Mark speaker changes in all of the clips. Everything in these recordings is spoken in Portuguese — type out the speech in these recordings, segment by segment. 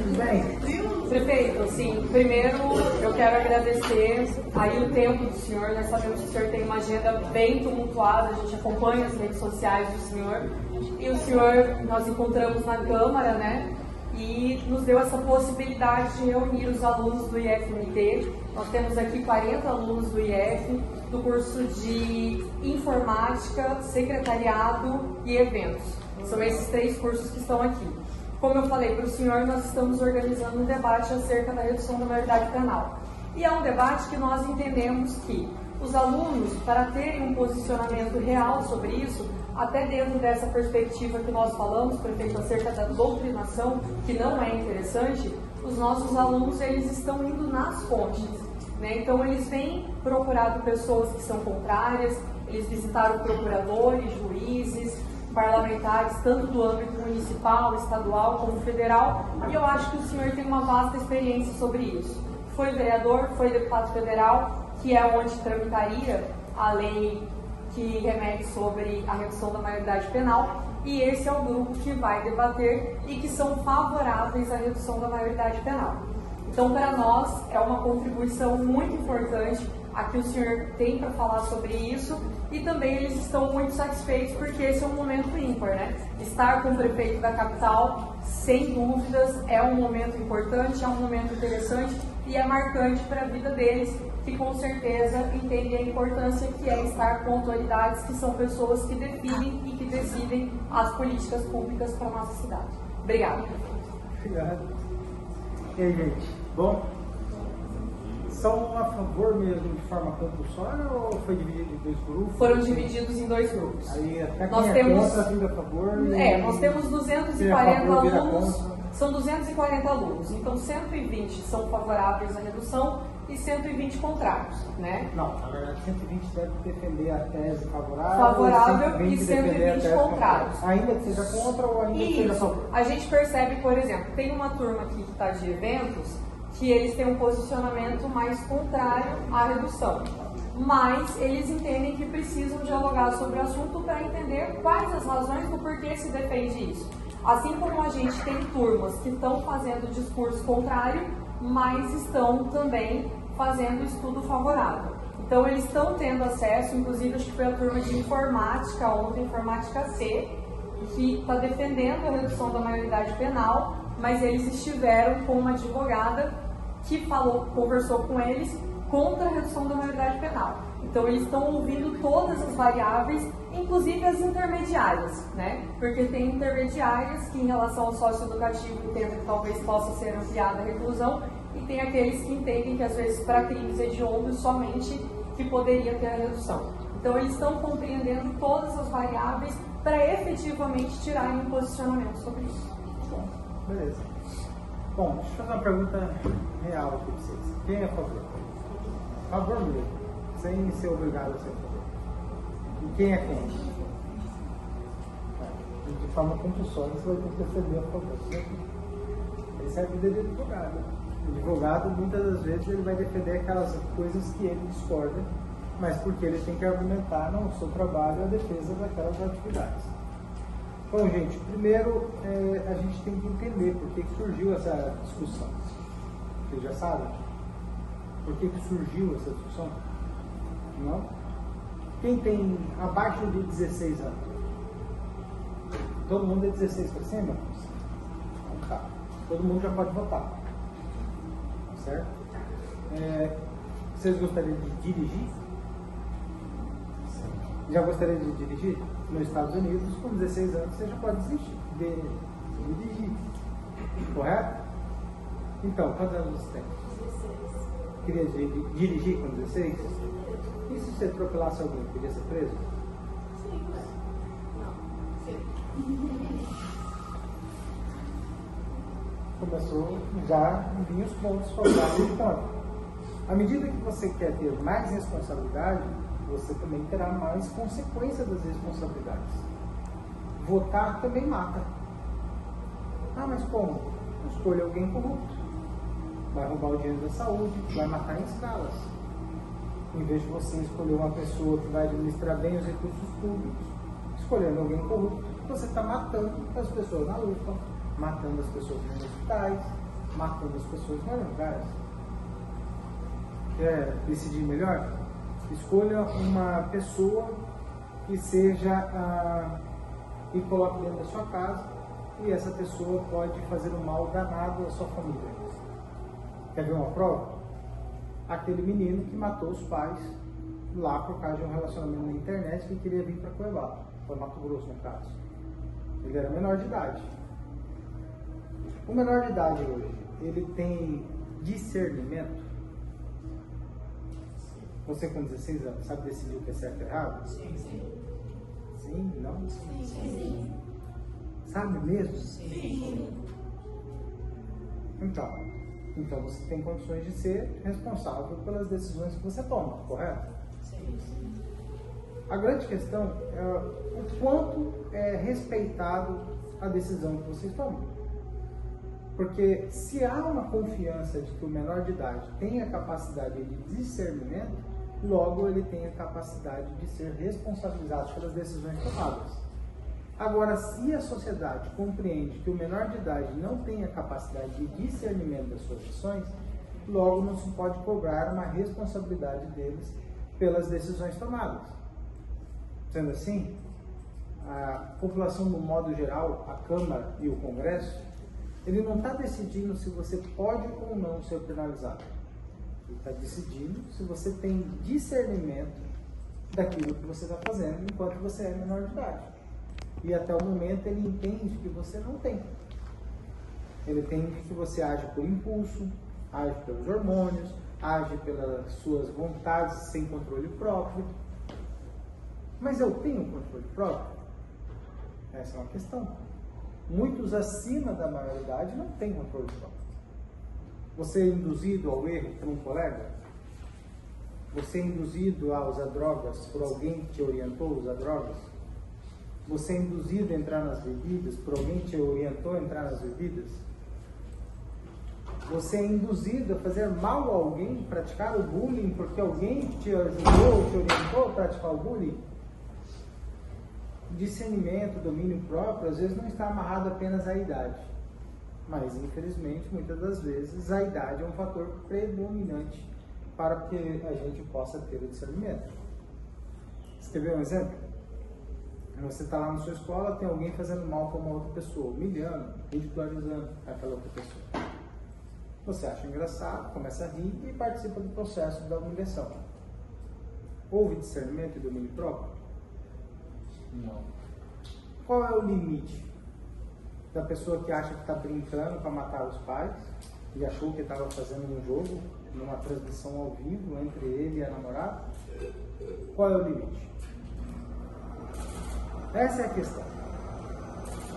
Speaker 1: tudo bem?
Speaker 2: Prefeito, sim, primeiro eu quero agradecer aí o tempo do senhor. Nós sabemos que o senhor tem uma agenda bem tumultuada, a gente acompanha as redes sociais do senhor. E o senhor, nós encontramos na Câmara, né? E nos deu essa possibilidade de reunir os alunos do IFMT. Nós temos aqui 40 alunos do IF, do curso de Informática, Secretariado e Eventos. São esses 3 cursos que estão aqui. Como eu falei para o senhor, nós estamos organizando um debate acerca da redução da maioridade penal. E é um debate que nós entendemos que os alunos, para terem um posicionamento real sobre isso, até dentro dessa perspectiva que nós falamos, prefeito, acerca da doutrinação, que não é interessante, os nossos alunos eles estão indo nas fontes, né? Então eles têm procurado pessoas que são contrárias, eles visitaram procuradores, juízes, parlamentares, tanto do âmbito municipal, estadual como federal, e eu acho que o senhor tem uma vasta experiência sobre isso. Foi vereador, foi deputado federal, que é onde tramitaria a lei que remete sobre a redução da maioridade penal, e esse é o grupo que vai debater e que são favoráveis à redução da maioridade penal. Então, para nós, é uma contribuição muito importante a que o senhor tem para falar sobre isso, e também eles estão muito satisfeitos porque esse é um momento ímpar, né? Estar com o prefeito da capital, sem dúvidas, é um momento importante, é um momento interessante e é marcante para a vida deles, que com certeza entendem a importância que é estar com autoridades que são pessoas que definem e que decidem as políticas públicas para a nossa cidade. Obrigada.
Speaker 1: Obrigado. E aí, gente? Bom? São a favor mesmo de forma compulsória ou foi dividido em 2 grupos?
Speaker 2: Foram divididos em 2 grupos.
Speaker 1: Aí até
Speaker 2: nós
Speaker 1: quem
Speaker 2: temos,
Speaker 1: contra, vindo a favor?
Speaker 2: nós temos 240 alunos, são 240 alunos, então 120 são favoráveis à redução e 120 contrários, né?
Speaker 1: Não, na verdade 120 deve defender a tese favorável
Speaker 2: e 120 contrários.
Speaker 1: Ainda que seja contra ou ainda que seja a favor.
Speaker 2: A gente percebe, por exemplo, tem uma turma aqui que está de eventos, que eles têm um posicionamento mais contrário à redução. Mas eles entendem que precisam dialogar sobre o assunto para entender quais as razões do porquê se defende isso. Assim como a gente tem turmas que estão fazendo discurso contrário, mas estão também fazendo estudo favorável. Então eles estão tendo acesso, inclusive acho que foi a turma de informática ontem, informática C, que está defendendo a redução da maioridade penal, mas eles estiveram com uma advogada que conversou com eles contra a redução da maioridade penal. Então eles estão ouvindo todas as variáveis, inclusive as intermediárias, né? Porque tem intermediárias que em relação ao socioeducativo entendem que talvez possa ser ampliada a reclusão, e tem aqueles que entendem que às vezes para crimes hediondos somente que poderia ter a redução. Então eles estão compreendendo todas as variáveis para efetivamente tirarem um posicionamento sobre isso.
Speaker 1: Bom, beleza. Bom, deixa eu fazer uma pergunta real aqui para vocês. Quem é a favor? A favor mesmo, sem ser obrigado a ser a favor. E quem é contra? De forma compulsória, você vai ter que defender a favor. Essa é a vida de advogado. O advogado, muitas das vezes, ele vai defender aquelas coisas que ele discorda, mas porque ele tem que argumentar no seu trabalho a defesa daquelas atividades. Bom, gente, primeiro a gente tem que entender por que surgiu essa discussão. Vocês já sabem? Por que surgiu essa discussão? Não? Quem tem abaixo de 16 anos? Todo mundo é 16 para cima? Então tá. Todo mundo já pode votar. Certo? Vocês gostariam de dirigir? Já gostaria de dirigir? Nos Estados Unidos, com 16 anos, você já pode desistir de dirigir. Correto? Então, quantos anos você tem? 16. Queria dirigir com 16? E se você atropelasse alguém, podia ser preso?
Speaker 3: Sim. Não. Sim.
Speaker 1: Começou já a vir os pontos favoráveis e contra. À medida que você quer ter mais responsabilidade, você também terá mais consequência das responsabilidades. Votar também mata. Ah, mas como? Escolha alguém corrupto. Vai roubar o dinheiro da saúde, vai matar em escalas. Em vez de você escolher uma pessoa que vai administrar bem os recursos públicos, escolhendo alguém corrupto, você está matando as pessoas na luta, matando as pessoas nos hospitais, matando as pessoas em vários lugares. Quer decidir melhor? Escolha uma pessoa que seja e coloque dentro da sua casa, e essa pessoa pode fazer um mal danado à sua família. Quer ver uma prova? Aquele menino que matou os pais lá por causa de um relacionamento na internet que queria vir para Cuiabá, para Mato Grosso no caso. Ele era menor de idade. O menor de idade hoje, ele tem discernimento? Você com 16 anos sabe decidir o que é certo e errado?
Speaker 3: Sim.
Speaker 1: Sim? Não?
Speaker 3: Sim.
Speaker 1: Sabe mesmo?
Speaker 3: Sim.
Speaker 1: Então você tem condições de ser responsável pelas decisões que você toma, correto?
Speaker 3: Sim.
Speaker 1: A grande questão é o quanto é respeitado a decisão que vocês tomam. Porque se há uma confiança de que o menor de idade tem a capacidade de discernimento, logo ele tem a capacidade de ser responsabilizado pelas decisões tomadas. Agora, se a sociedade compreende que o menor de idade não tem a capacidade de discernimento das suas ações, logo não se pode cobrar uma responsabilidade deles pelas decisões tomadas. Sendo assim, a população, no modo geral, a Câmara e o Congresso, ele não está decidindo se você pode ou não ser penalizado. Ele está decidindo se você tem discernimento daquilo que você está fazendo enquanto você é menor de idade. E até o momento ele entende que você não tem. Ele entende que você age por impulso, age pelos hormônios, age pelas suas vontades sem controle próprio. Mas eu tenho controle próprio? Essa é uma questão. Muitos acima da maioridade não têm controle próprio. Você é induzido ao erro por um colega? Você é induzido a usar drogas por alguém que te orientou a usar drogas? Você é induzido a entrar nas bebidas por alguém que te orientou a entrar nas bebidas? Você é induzido a fazer mal a alguém, praticar o bullying porque alguém te ajudou, te orientou a praticar o bullying? Discernimento, domínio próprio, às vezes não está amarrado apenas à idade. Mas, infelizmente, muitas das vezes, a idade é um fator predominante para que a gente possa ter o discernimento. Você quer ver um exemplo? Você está lá na sua escola, tem alguém fazendo mal para uma outra pessoa, humilhando, ridicularizando aquela outra pessoa. Você acha engraçado, começa a rir e participa do processo da humilhação. Houve discernimento e domínio próprio? Não. Qual é o limite da pessoa que acha que está brincando para matar os pais e achou que estava fazendo um jogo, numa transmissão ao vivo entre ele e a namorada? Qual é o limite? Essa é a questão.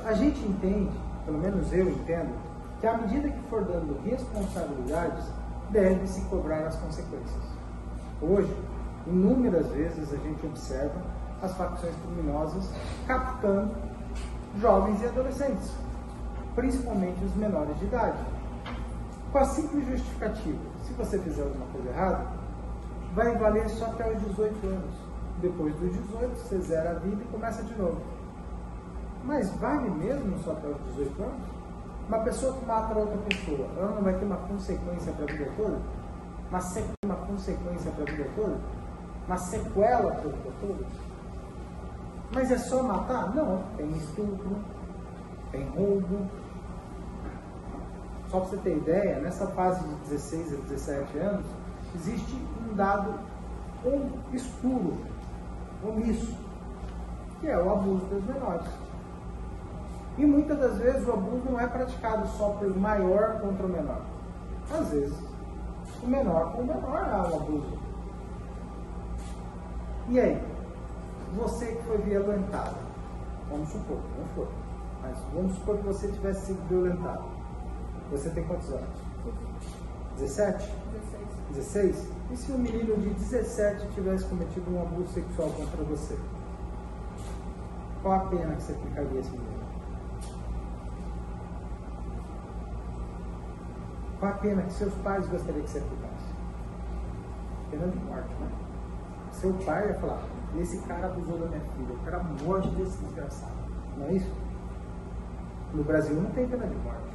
Speaker 1: A gente entende, pelo menos eu entendo, que à medida que for dando responsabilidades, deve-se cobrar as consequências. Hoje, inúmeras vezes a gente observa as facções criminosas captando jovens e adolescentes, principalmente os menores de idade, com a simples justificativa: se você fizer alguma coisa errada, vai valer só até os 18 anos. Depois dos 18, você zera a vida e começa de novo. Mas vale mesmo só até os 18 anos? Uma pessoa que mata outra pessoa, ela não vai ter uma consequência para a vida toda? Uma consequência para a vida toda? Uma sequela para a vida toda? Mas é só matar? Não, tem estupro, tem roubo. Só para você ter ideia, nessa fase de 16 a 17 anos, existe um dado escuro, omisso, que é o abuso dos menores. E muitas das vezes o abuso não é praticado só pelo maior contra o menor. Às vezes, o menor com o menor há um abuso. E aí? Você que foi violentado, vamos supor, não foi, mas vamos supor que você tivesse sido violentado. Você tem quantos anos? 17? 16? E se um menino de 17 tivesse cometido um abuso sexual contra você? Qual a pena que você aplicaria a esse menino? Qual a pena que seus pais gostariam que você aplicasse? Pena de morte, né? Seu pai ia falar: esse cara abusou da minha filha, eu quero a morte desse desgraçado. Não é isso? No Brasil não tem pena de morte.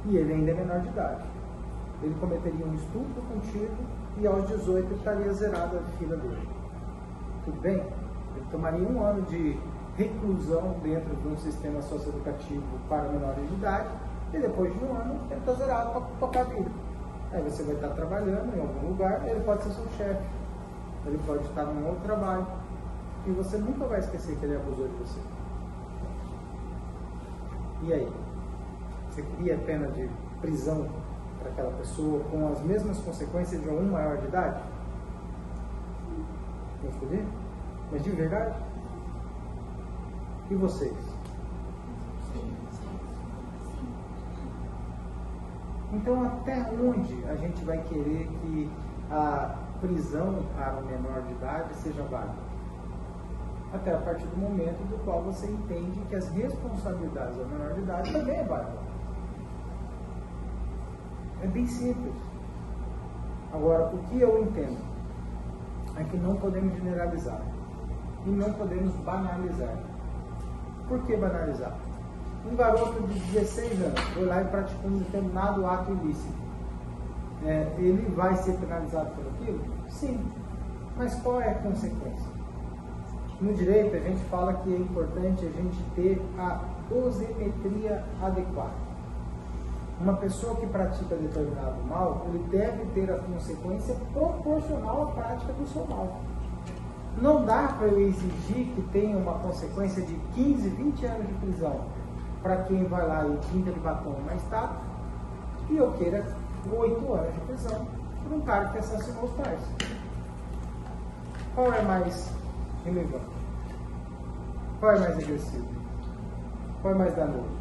Speaker 1: e ele ainda é menor de idade. Ele cometeria um estupro contigo e aos 18 estaria zerada a fila dele. Tudo bem? Ele tomaria 1 ano de reclusão dentro de um sistema socioeducativo para menores de idade e depois de 1 ano ele está zerado para tocar a vida. Aí você vai estar trabalhando em algum lugar, ele pode ser seu chefe, ele pode estar num outro trabalho e você nunca vai esquecer que ele abusou de você. E aí? Você queria pena de prisão para aquela pessoa com as mesmas consequências de um maior de idade? Não escolhi? Mas de verdade? E vocês? Então, até onde a gente vai querer que a prisão para o menor de idade seja válida? Até a partir do momento do qual você entende que as responsabilidades ao menor de idade também é válida. É bem simples. Agora, o que eu entendo é que não podemos generalizar e não podemos banalizar. Por que banalizar? Um garoto de 16 anos foi lá e praticou um determinado ato ilícito. Ele vai ser penalizado por aquilo? Sim. Mas qual é a consequência? No direito, a gente fala que é importante a gente ter a dosimetria adequada. Uma pessoa que pratica determinado mal, ele deve ter a consequência proporcional à prática do seu mal. Não dá para eu exigir que tenha uma consequência de 15, 20 anos de prisão para quem vai lá e pinta de batom uma estátua e eu queira 8 anos de prisão por um cara que assassinou os pais. Qual é mais relevante? Qual é mais agressivo? Qual é mais danoso?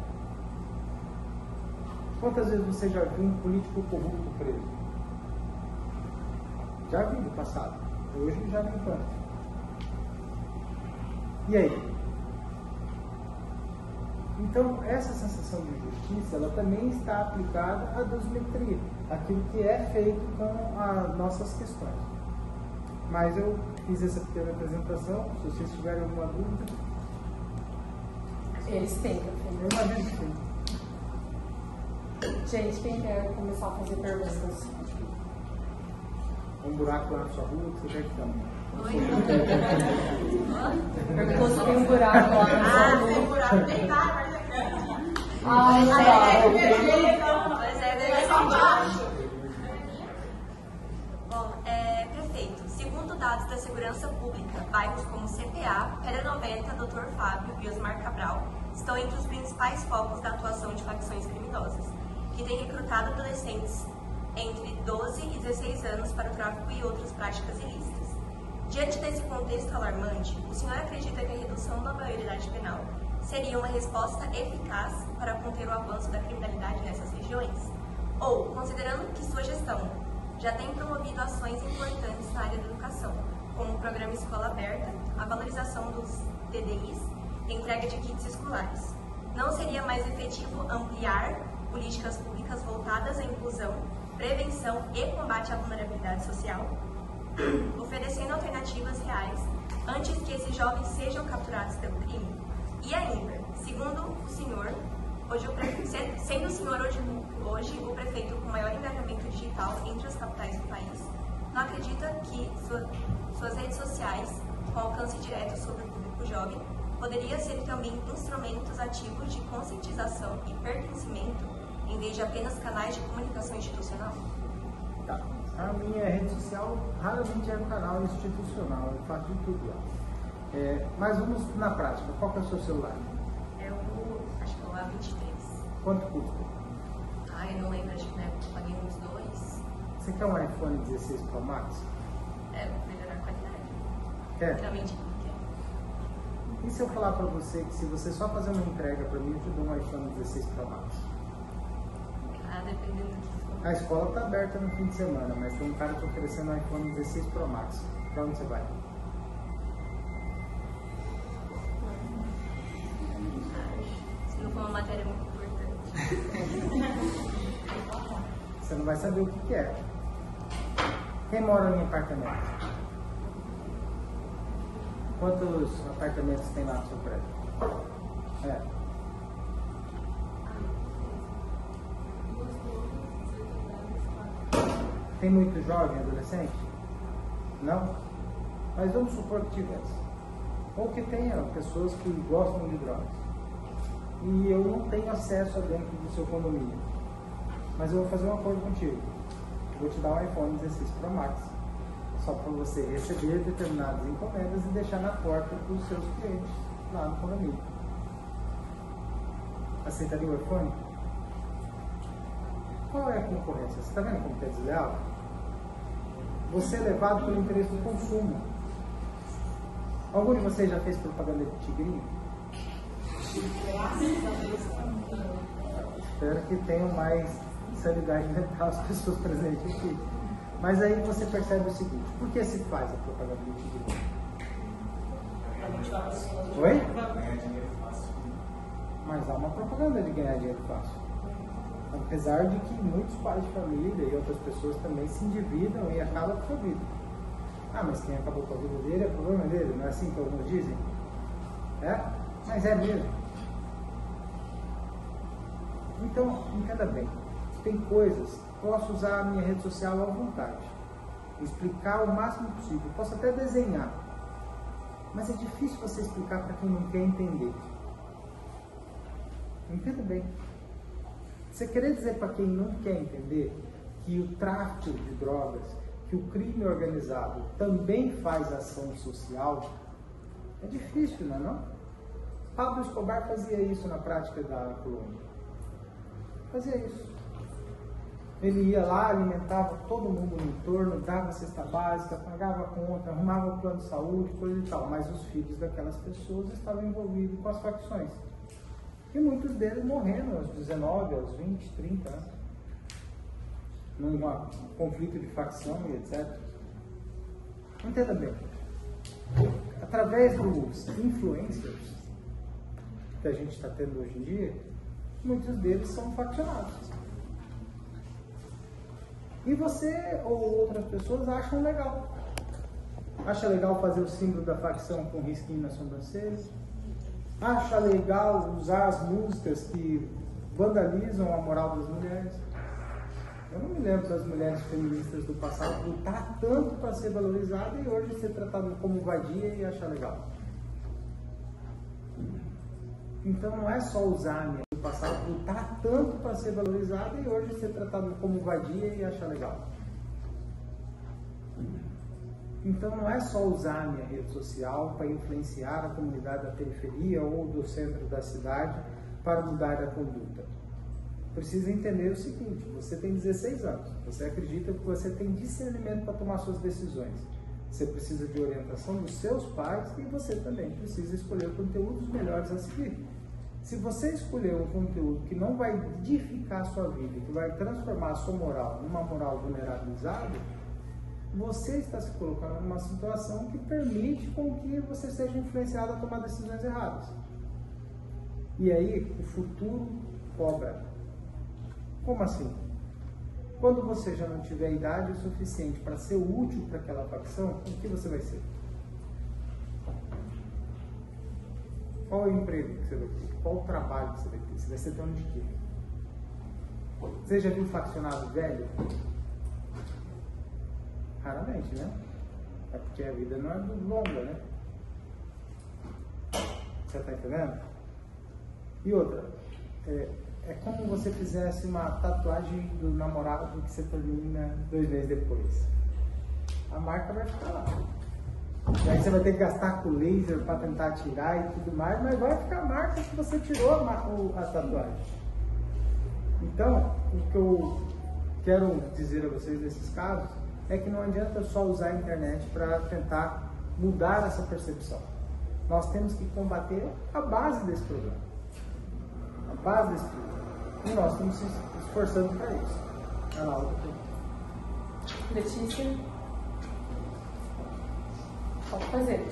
Speaker 1: Quantas vezes você já viu um político corrupto preso? Já vi no passado. Hoje já não tanto. E aí? Então, essa sensação de justiça, ela também está aplicada à dosimetria, aquilo que é feito com as nossas questões. Mas eu fiz essa pequena apresentação, se vocês tiverem alguma dúvida.
Speaker 2: Eles têm.
Speaker 1: Eu imagino que sim.
Speaker 2: Gente, quem quer começar a fazer perguntas?
Speaker 1: Um buraco lá na sua rua, que você quer que tamo?
Speaker 2: Perguntou se tem um buraco lá na sua rua.
Speaker 4: Tem buraco, tem vários.
Speaker 3: Bom, prefeito, segundo dados da Segurança Pública, bairros como CPA, Pedra 90, Dr. Fábio e Osmar Cabral estão entre os principais focos da atuação de facções criminosas, que têm recrutado adolescentes entre 12 e 16 anos para o tráfico e outras práticas ilícitas. Diante desse contexto alarmante, o senhor acredita que a redução da maioridade penal seria uma resposta eficaz para conter o avanço da criminalidade nessas regiões? Ou, considerando que sua gestão já tem promovido ações importantes na área da educação, como o programa Escola Aberta, a valorização dos TDIs e entrega de kits escolares, não seria mais efetivo ampliar políticas públicas voltadas à inclusão, prevenção e combate à vulnerabilidade social, oferecendo alternativas reais antes que esses jovens sejam capturados pelo crime? E ainda, segundo o senhor, sendo o senhor hoje o prefeito com maior engajamento digital entre as capitais do país, não acredita que suas redes sociais, com alcance direto sobre o público jovem, poderia ser também instrumentos ativos de conscientização e pertencimento, em vez de apenas canais de comunicação institucional?
Speaker 1: Tá. A minha rede social raramente é um canal institucional, eu faço de tudo lá. Mas vamos na prática, qual que é o seu celular?
Speaker 3: É o, acho que é o A23.
Speaker 1: Quanto custa?
Speaker 3: Eu não lembro, acho que na época eu paguei uns 2.
Speaker 1: Você quer um iPhone 16 Pro Max?
Speaker 3: Melhorar a qualidade.
Speaker 1: Quer?
Speaker 3: Realmente não quer.
Speaker 1: E se eu falar pra você que se você só fazer uma entrega pra mim, eu te dou um iPhone 16 Pro Max?
Speaker 3: Dependendo do que for.
Speaker 1: A escola tá aberta no fim de semana, mas tem um cara te oferecendo um iPhone 16 Pro Max. Pra onde você vai?
Speaker 3: Se não for uma matéria muito importante.
Speaker 1: Você não vai saber o que é. Quem mora em apartamento? Quantos apartamentos tem lá no seu prédio? Tem muito jovem, adolescente? Não? Mas vamos supor que tivesse. Ou que tenha pessoas que gostam de drogas. E eu não tenho acesso a dentro do seu condomínio. Mas eu vou fazer um acordo contigo. Eu vou te dar um iPhone 16 Pro Max. Só para você receber determinadas encomendas e deixar na porta dos seus clientes lá no condomínio. Aceitaria o iPhone? Qual é a concorrência? Você está vendo como que é desleal? Você é levado pelo interesse do consumo. Algum de vocês já fez propaganda de tigrinho? Espero que tenham mais sanidade mental as pessoas presentes aqui. Mas aí você percebe o seguinte: por que se faz a propaganda de tigrinho? Oi? Mas há uma propaganda de ganhar dinheiro fácil. Apesar de que muitos pais de família e outras pessoas também se endividam e acabam com a sua vida. Ah, mas quem acabou com a vida dele é problema dele, não é assim que alguns dizem? É? Mas é mesmo. Então, entenda bem. Tem coisas, posso usar a minha rede social à vontade. Explicar o máximo possível. Posso até desenhar. Mas é difícil você explicar para quem não quer entender. Entenda bem. Você querer dizer para quem não quer entender que o tráfico de drogas, que o crime organizado também faz ação social, é difícil, não é não? Pablo Escobar fazia isso na prática da Colômbia. Fazia isso. Ele ia lá, alimentava todo mundo no entorno, dava cesta básica, pagava conta, arrumava o plano de saúde, coisa e tal. Mas os filhos daquelas pessoas estavam envolvidos com as facções. E muitos deles morrendo aos 19, aos 20, 30 anos. Num conflito de facção e etc. Entenda bem. Através dos influencers que a gente está tendo hoje em dia, muitos deles são faccionados. E você ou outras pessoas acham legal. Acha legal fazer o símbolo da facção com risquinho na sobrancelha. Acha legal usar as músicas que vandalizam a moral das mulheres. Eu não me lembro das mulheres feministas do passado lutar tanto para ser valorizada e hoje ser tratada como vadia e achar legal. Então não é só usar a minha do passado lutar tanto para ser valorizada e hoje ser tratada como vadia e achar legal. Então não é só usar a minha rede social para influenciar a comunidade da periferia ou do centro da cidade para mudar a conduta. Precisa entender o seguinte: você tem 16 anos, você acredita que você tem discernimento para tomar suas decisões. Você precisa de orientação dos seus pais e você também precisa escolher conteúdos melhores a seguir. Se você escolher um conteúdo que não vai edificar a sua vida, que vai transformar a sua moral numa moral vulnerabilizada, você está se colocando numa situação que permite com que você seja influenciado a tomar decisões erradas. E aí, o futuro cobra. Como assim? Quando você já não tiver idade o suficiente para ser útil para aquela facção, o que você vai ser? Qual é o emprego que você vai ter? Qual o trabalho que você vai ter? Você vai ser dono de quê? Você já viu faccionado velho? Raramente, né? É porque a vida não é longa, né? Você está entendendo? E outra, é como você fizesse uma tatuagem do namorado que você termina 2 meses depois. A marca vai ficar lá. E aí você vai ter que gastar com laser para tentar tirar e tudo mais, mas vai ficar a marca que você tirou a tatuagem. Então, o que eu quero dizer a vocês nesses casos é que não adianta só usar a internet para tentar mudar essa percepção. Nós temos que combater a base desse problema. A base desse problema. E nós estamos se esforçando para isso. É na aula do tempo.
Speaker 2: Letícia? Pode fazer.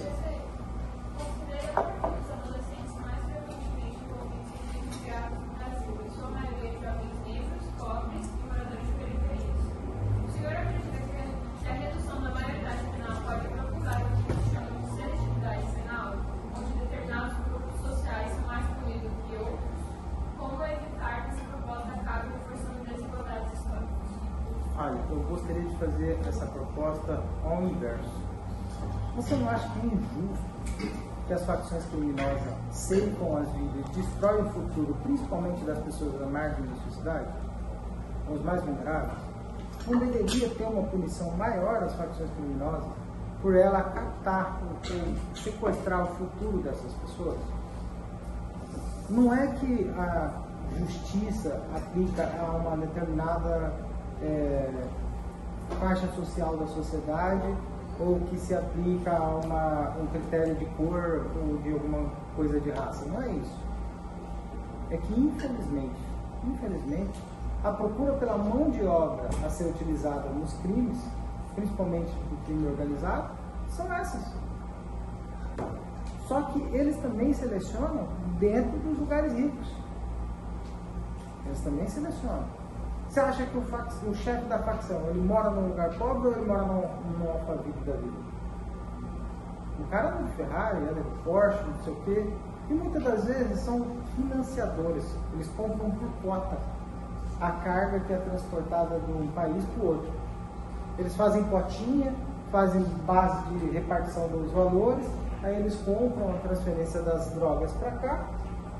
Speaker 1: olha, eu gostaria de fazer essa proposta ao inverso. Você não acha que é injusto que as facções criminosas ceifam as vidas e destroem o futuro, principalmente das pessoas da margem da sociedade, os mais vulneráveis? Não deveria ter uma punição maior às facções criminosas por ela captar ou sequestrar o futuro dessas pessoas? Não é que a justiça aplica a uma determinada faixa social da sociedade ou que se aplica a um critério de cor ou de alguma coisa de raça. Não é isso. É que, infelizmente, a procura pela mão de obra a ser utilizada nos crimes, principalmente no crime organizado, são essas. Só que eles também selecionam dentro dos lugares ricos. Eles também selecionam. Você acha que o chefe da facção, ele mora num lugar pobre ou ele mora num alfaville da vida? O cara anda de Ferrari, anda de Porsche, não sei o quê. E muitas das vezes são financiadores. Eles compram por cota a carga que é transportada de um país para o outro. Eles fazem cotinha, fazem base de repartição dos valores, aí eles compram a transferência das drogas para cá,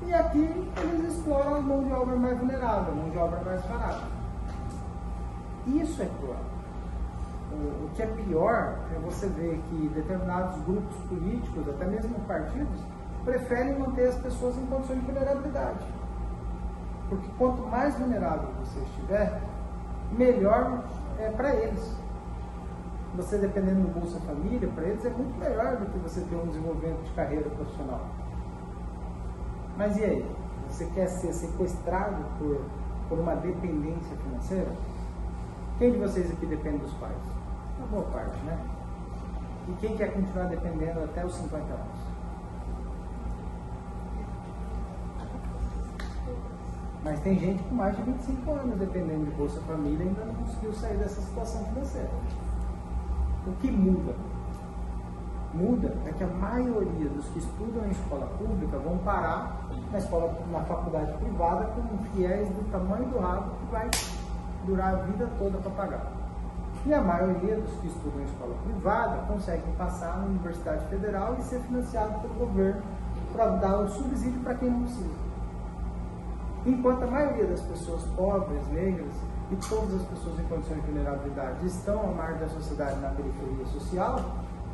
Speaker 1: e aqui eles exploram a mão de obra mais vulnerável, a mão de obra mais barata. Isso é cruel. O que é pior é você ver que determinados grupos políticos, até mesmo partidos, preferem manter as pessoas em condições de vulnerabilidade. Porque quanto mais vulnerável você estiver, melhor é para eles. Você dependendo do Bolsa Família, para eles é muito melhor do que você ter um desenvolvimento de carreira profissional. Mas e aí? Você quer ser sequestrado por uma dependência financeira? Quem de vocês aqui depende dos pais? Uma boa parte, né? E quem quer continuar dependendo até os 50 anos? Mas tem gente com mais de 25 anos dependendo de Bolsa Família e ainda não conseguiu sair dessa situação financeira. O que muda? Muda é que a maioria dos que estudam em escola pública vão parar na faculdade privada com um fiéis do tamanho do rabo que vai durar a vida toda para pagar. E a maioria dos que estudam em escola privada conseguem passar na Universidade Federal e ser financiado pelo governo para dar o subsídio para quem não precisa. Enquanto a maioria das pessoas pobres, negras e todas as pessoas em condições de vulnerabilidade estão à margem da sociedade na periferia social,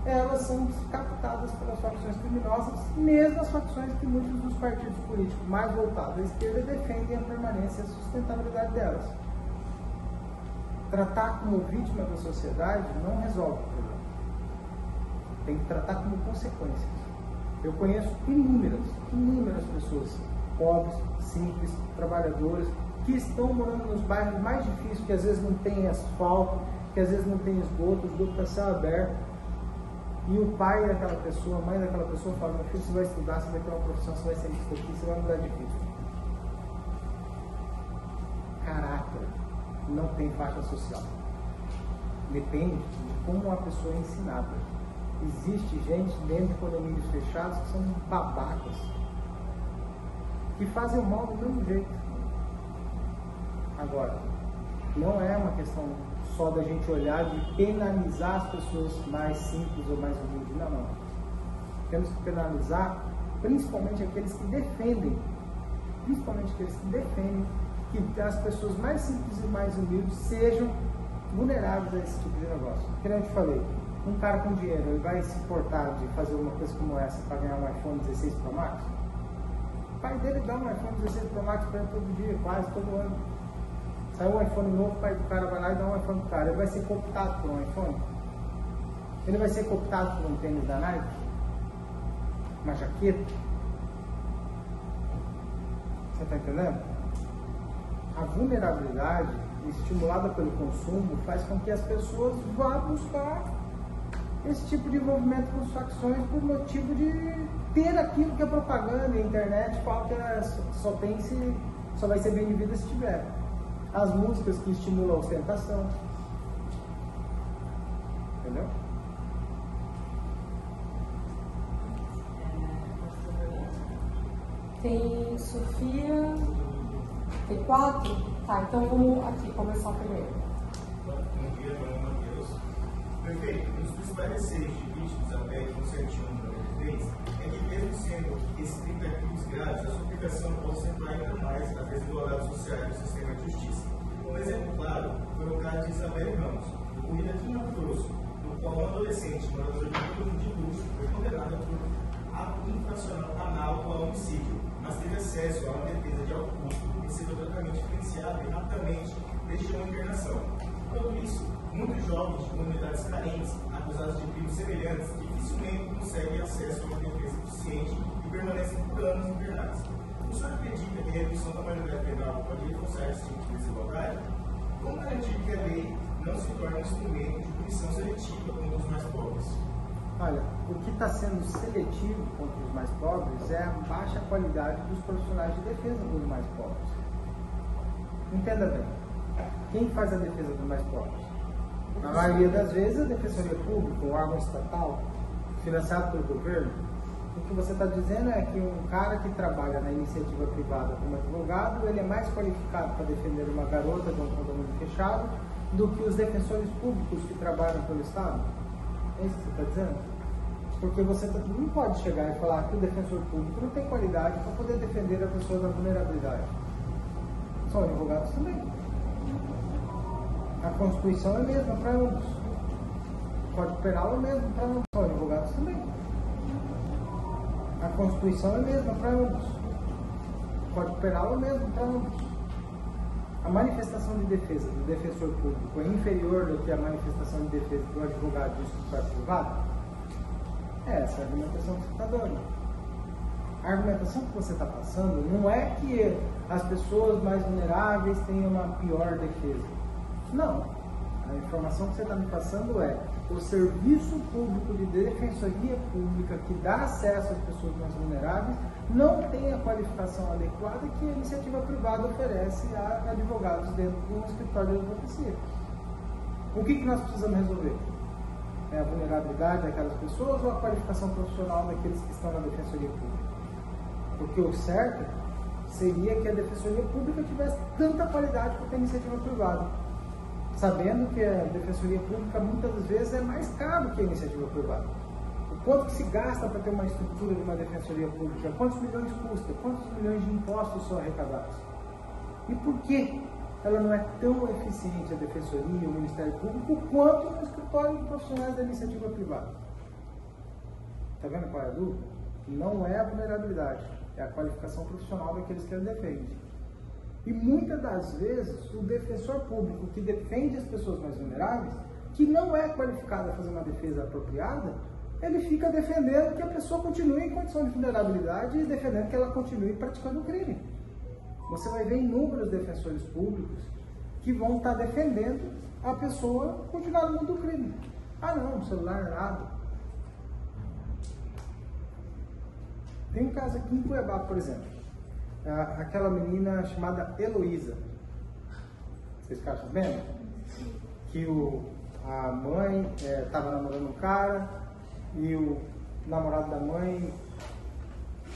Speaker 1: elas são captadas pelas facções criminosas, mesmo as facções que muitos dos partidos políticos mais voltados à esquerda defendem a permanência e a sustentabilidade delas. Tratar como vítima da sociedade não resolve o problema. Tem que tratar como consequências. Eu conheço inúmeras pessoas pobres, simples, trabalhadoras, que estão morando nos bairros mais difíceis, que às vezes não tem asfalto, que às vezes não tem esgoto, o esgoto está céu aberto. E o pai daquela pessoa, a mãe daquela pessoa fala: meu filho, você vai estudar, você vai ter uma profissão, você vai ser isso aqui, você vai mudar de vida. Caráter não tem faixa social. Depende de como a pessoa é ensinada. Existe gente dentro de condomínios fechados que são babacas, que fazem o mal do mesmo jeito. Agora, não é uma questão só da gente olhar de penalizar as pessoas mais simples ou mais humildes, não. Temos que penalizar principalmente aqueles que defendem, que as pessoas mais simples e mais humildes sejam vulneráveis a esse tipo de negócio. Como eu te falei, um cara com dinheiro, ele vai se importar de fazer uma coisa como essa para ganhar um iPhone 16 Pro Max? O pai dele dá um iPhone 16 Pro Max para ele todo dia, quase todo ano. Saiu um iPhone novo, o pai do cara vai lá e dá um iPhone pro cara. Ele vai ser cooptado por um iPhone? Ele vai ser cooptado por um tênis da Nike? Uma jaqueta? Você está entendendo? A vulnerabilidade, estimulada pelo consumo, faz com que as pessoas vá buscar esse tipo de envolvimento com as facções por motivo de ter aquilo que a propaganda e a internet fala que só vai ser bem-vinda se tiver. As músicas que estimulam a ostentação. Entendeu?
Speaker 2: Tem Sofia. Tem 4? Tá, então vamos aqui começar primeiro.
Speaker 4: Bom dia, meu nome é Matheus. Prefeito, um dos principais receios de vítimas da PEC 171/93 é que, mesmo sendo escrita artigos graves, a sua aplicação pode acentuar ainda mais as desigualdades sociais do sistema de justiça. Um exemplo claro foi o caso de Isabelle Ramos, ocorrido aqui em Mato Grosso, no qual uma adolescente moradora de luxo foi condenada por ato infracional análogo ao homicídio, mas teve acesso a uma defesa de alto custo e recebeu tratamento diferenciado e rapidamente deixou a internação. Enquanto isso, muitos jovens de comunidades carentes, acusados de crimes semelhantes, dificilmente conseguem acesso a uma defesa eficiente e permanecem por anos internados. O senhor acredita que a redução da maioridade penal pode reforçar esse tipo de desigualdade? Como garantir que a lei não se torne um instrumento de punição seletiva contra os mais pobres?
Speaker 1: Olha, o que está sendo seletivo contra os mais pobres é a baixa qualidade dos profissionais de defesa dos mais pobres. Entenda bem, quem faz a defesa dos mais pobres? Na maioria das vezes, a Defensoria Pública, um órgão estatal, financiado pelo governo. O que você está dizendo é que um cara que trabalha na iniciativa privada como advogado, ele é mais qualificado para defender uma garota de um condomínio fechado do que os defensores públicos que trabalham pelo Estado? É isso que você está dizendo? Porque você não pode chegar e falar que o defensor público não tem qualidade para poder defender a pessoa da vulnerabilidade. São advogados também. A Constituição é a mesma para ambos. O Código Penal é o mesmo para ambos. São advogados também. A Constituição é a mesma para ambos. O Código Penal é o mesmo para ambos. A manifestação de defesa do defensor público é inferior do que a manifestação de defesa do advogado do escritório privado? É essa a argumentação que você está dando. A argumentação que você está passando não é que as pessoas mais vulneráveis tenham uma pior defesa. Não. A informação que você está me passando é o serviço público de defensoria pública que dá acesso às pessoas mais vulneráveis não tem a qualificação adequada que a iniciativa privada oferece a advogados dentro do escritório de advocacia. O que nós precisamos resolver? É a vulnerabilidade daquelas pessoas ou a qualificação profissional daqueles que estão na defensoria pública? Porque o certo seria que a defensoria pública tivesse tanta qualidade quanto a iniciativa privada, sabendo que a defensoria pública muitas das vezes é mais caro que a iniciativa privada. O quanto que se gasta para ter uma estrutura de uma defensoria pública? Quantos milhões custa? Quantos milhões de impostos são arrecadados? E por que ela não é tão eficiente, a defensoria, o Ministério Público, quanto no escritório de profissionais da iniciativa privada? Está vendo qual é a dúvida? Não é a vulnerabilidade, é a qualificação profissional daqueles que ele defende. E muitas das vezes, o defensor público que defende as pessoas mais vulneráveis, que não é qualificado a fazer uma defesa apropriada, ele fica defendendo que a pessoa continue em condição de vulnerabilidade e defendendo que ela continue praticando o crime. Você vai ver inúmeros defensores públicos que vão estar defendendo a pessoa continuar no mundo do crime. Ah não, o celular nada. Tem um caso aqui em Cuiabá, por exemplo. Aquela menina chamada Heloísa. Vocês ficaram sabendo? Que a mãe estava namorando um cara e o namorado da mãe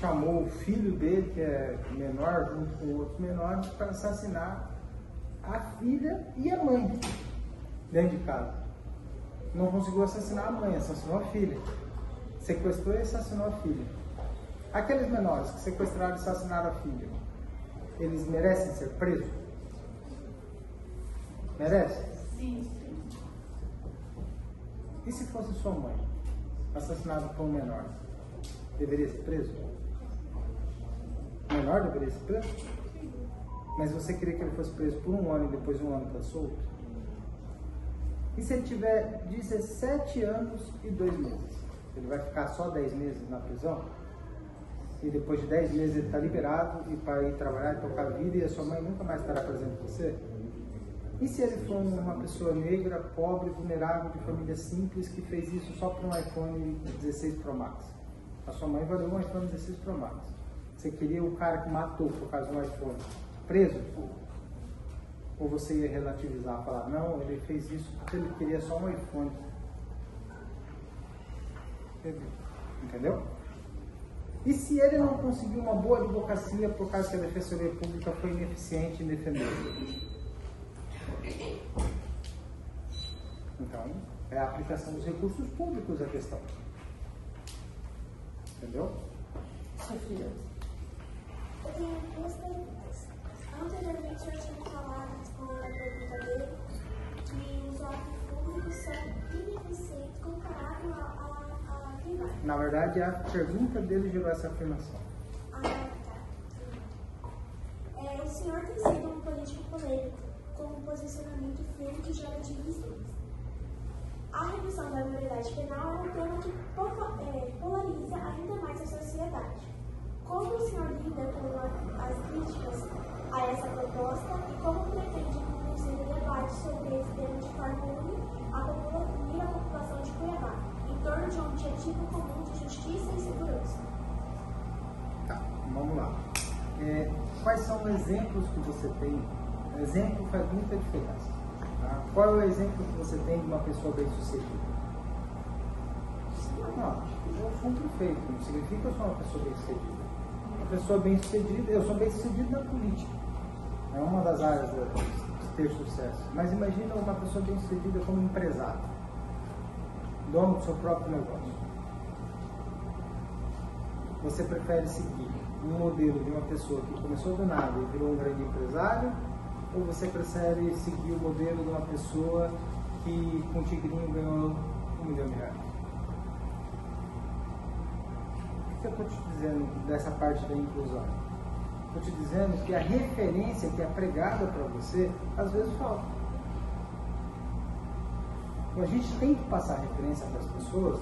Speaker 1: chamou o filho dele, que é menor, junto com outros menores, para assassinar a filha e a mãe dentro de casa. Não conseguiu assassinar a mãe, assassinou a filha. Sequestrou e assassinou a filha. Aqueles menores que sequestraram e assassinaram a filha, eles merecem ser presos? Merecem?
Speaker 2: Sim.
Speaker 1: E se fosse sua mãe, assassinada por um menor, deveria ser preso? O menor deveria ser preso? Mas você queria que ele fosse preso por um ano e depois de um ano está solto? E se ele tiver 17 anos e 2 meses? Ele vai ficar só 10 meses na prisão? E depois de 10 meses ele está liberado e para ir trabalhar e tocar a vida e a sua mãe nunca mais estará presente com você? E se ele for uma pessoa negra, pobre, vulnerável, de família simples, que fez isso só por um iPhone 16 Pro Max? A sua mãe valeu um iPhone 16 Pro Max. Você queria o cara que matou por causa de um iPhone preso? Ou você ia relativizar, falar, não, ele fez isso porque ele queria só um iPhone? Entendeu? E se ele não conseguiu uma boa advocacia por causa que a Defensoria Pública foi ineficiente em defender? Então, é a aplicação dos recursos públicos a questão. Entendeu?
Speaker 2: Sofia.
Speaker 5: Eu tenho duas perguntas. Anteriormente, o senhor tinha falado na pergunta dele que os órgãos públicos são ineficientes comparado à privada.
Speaker 1: Na verdade, a pergunta dele gerou essa afirmação.
Speaker 5: Ah, tá. O senhor tem sido um político polêmico, com um posicionamento firme que gera divisões. A redução da maioridade penal é um tema que polariza ainda mais a sociedade. Como o senhor lida com as críticas a essa proposta e como pretende conduzir o debate sobre esse tema de forma unir a população de Cuiabá em torno de um objetivo comum de justiça e segurança?
Speaker 1: Tá, vamos lá. Quais são os exemplos que você tem? O exemplo faz muita diferença. Tá? Qual é o exemplo que você tem de uma pessoa bem-sucedida? Não, eu sou um prefeito, não significa que eu sou uma pessoa bem-sucedida. Uma pessoa bem-sucedida, eu sou bem-sucedido na política. É uma das áreas de ter sucesso. Mas imagina uma pessoa bem-sucedida como empresário, dono do seu próprio negócio. Você prefere seguir um modelo de uma pessoa que começou do nada e virou um grande empresário, ou você prefere seguir o modelo de uma pessoa que com o tigrinho ganhou R$1 milhão? O que eu estou te dizendo dessa parte da inclusão? Estou te dizendo que a referência que é pregada para você, às vezes falta. Então, a gente tem que passar referência para as pessoas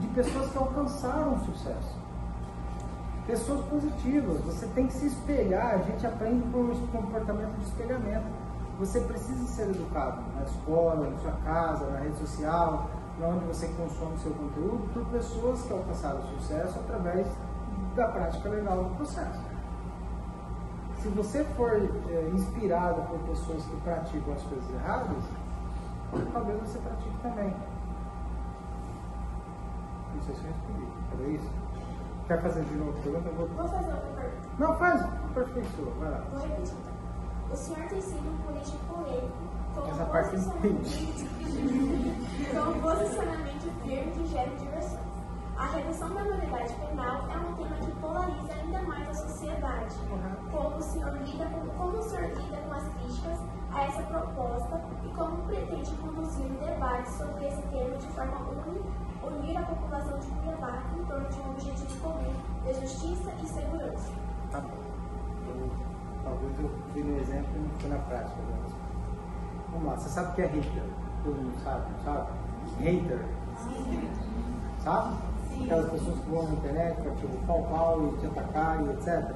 Speaker 1: de pessoas que alcançaram sucesso. Pessoas positivas, você tem que se espelhar, a gente aprende por comportamento de espelhamento. Você precisa ser educado na escola, na sua casa, na rede social, onde você consome o seu conteúdo, por pessoas que alcançaram sucesso através da prática legal do processo. Se você for inspirado por pessoas que praticam as coisas erradas, talvez você pratique também. Não sei se eu respondi. Era isso? Quer fazer de novo a pergunta?
Speaker 5: Vou fazer outra pergunta.
Speaker 1: Não, faz. Aperfeiçoa. Vai lá.
Speaker 5: Vou repetir então. O senhor tem sido um político polêmico com
Speaker 1: Essa parte eu entendi.
Speaker 5: com um posicionamento firme que gera diversões. A redução da maioridade penal é um tema que polariza ainda mais a sociedade. Como o senhor lida com as críticas a essa proposta e como pretende conduzir o debate sobre esse tema de forma unir a população de Cuiabá em torno de um objetivo comum de justiça e segurança?
Speaker 1: Tá bom. Talvez eu vi no exemplo e não fui na prática. Vamos lá. Você sabe o que é hater? Todo mundo sabe, não sabe? Hater. Sabe? Aquelas pessoas que vão na internet para te bufar o pau e te atacar e etc.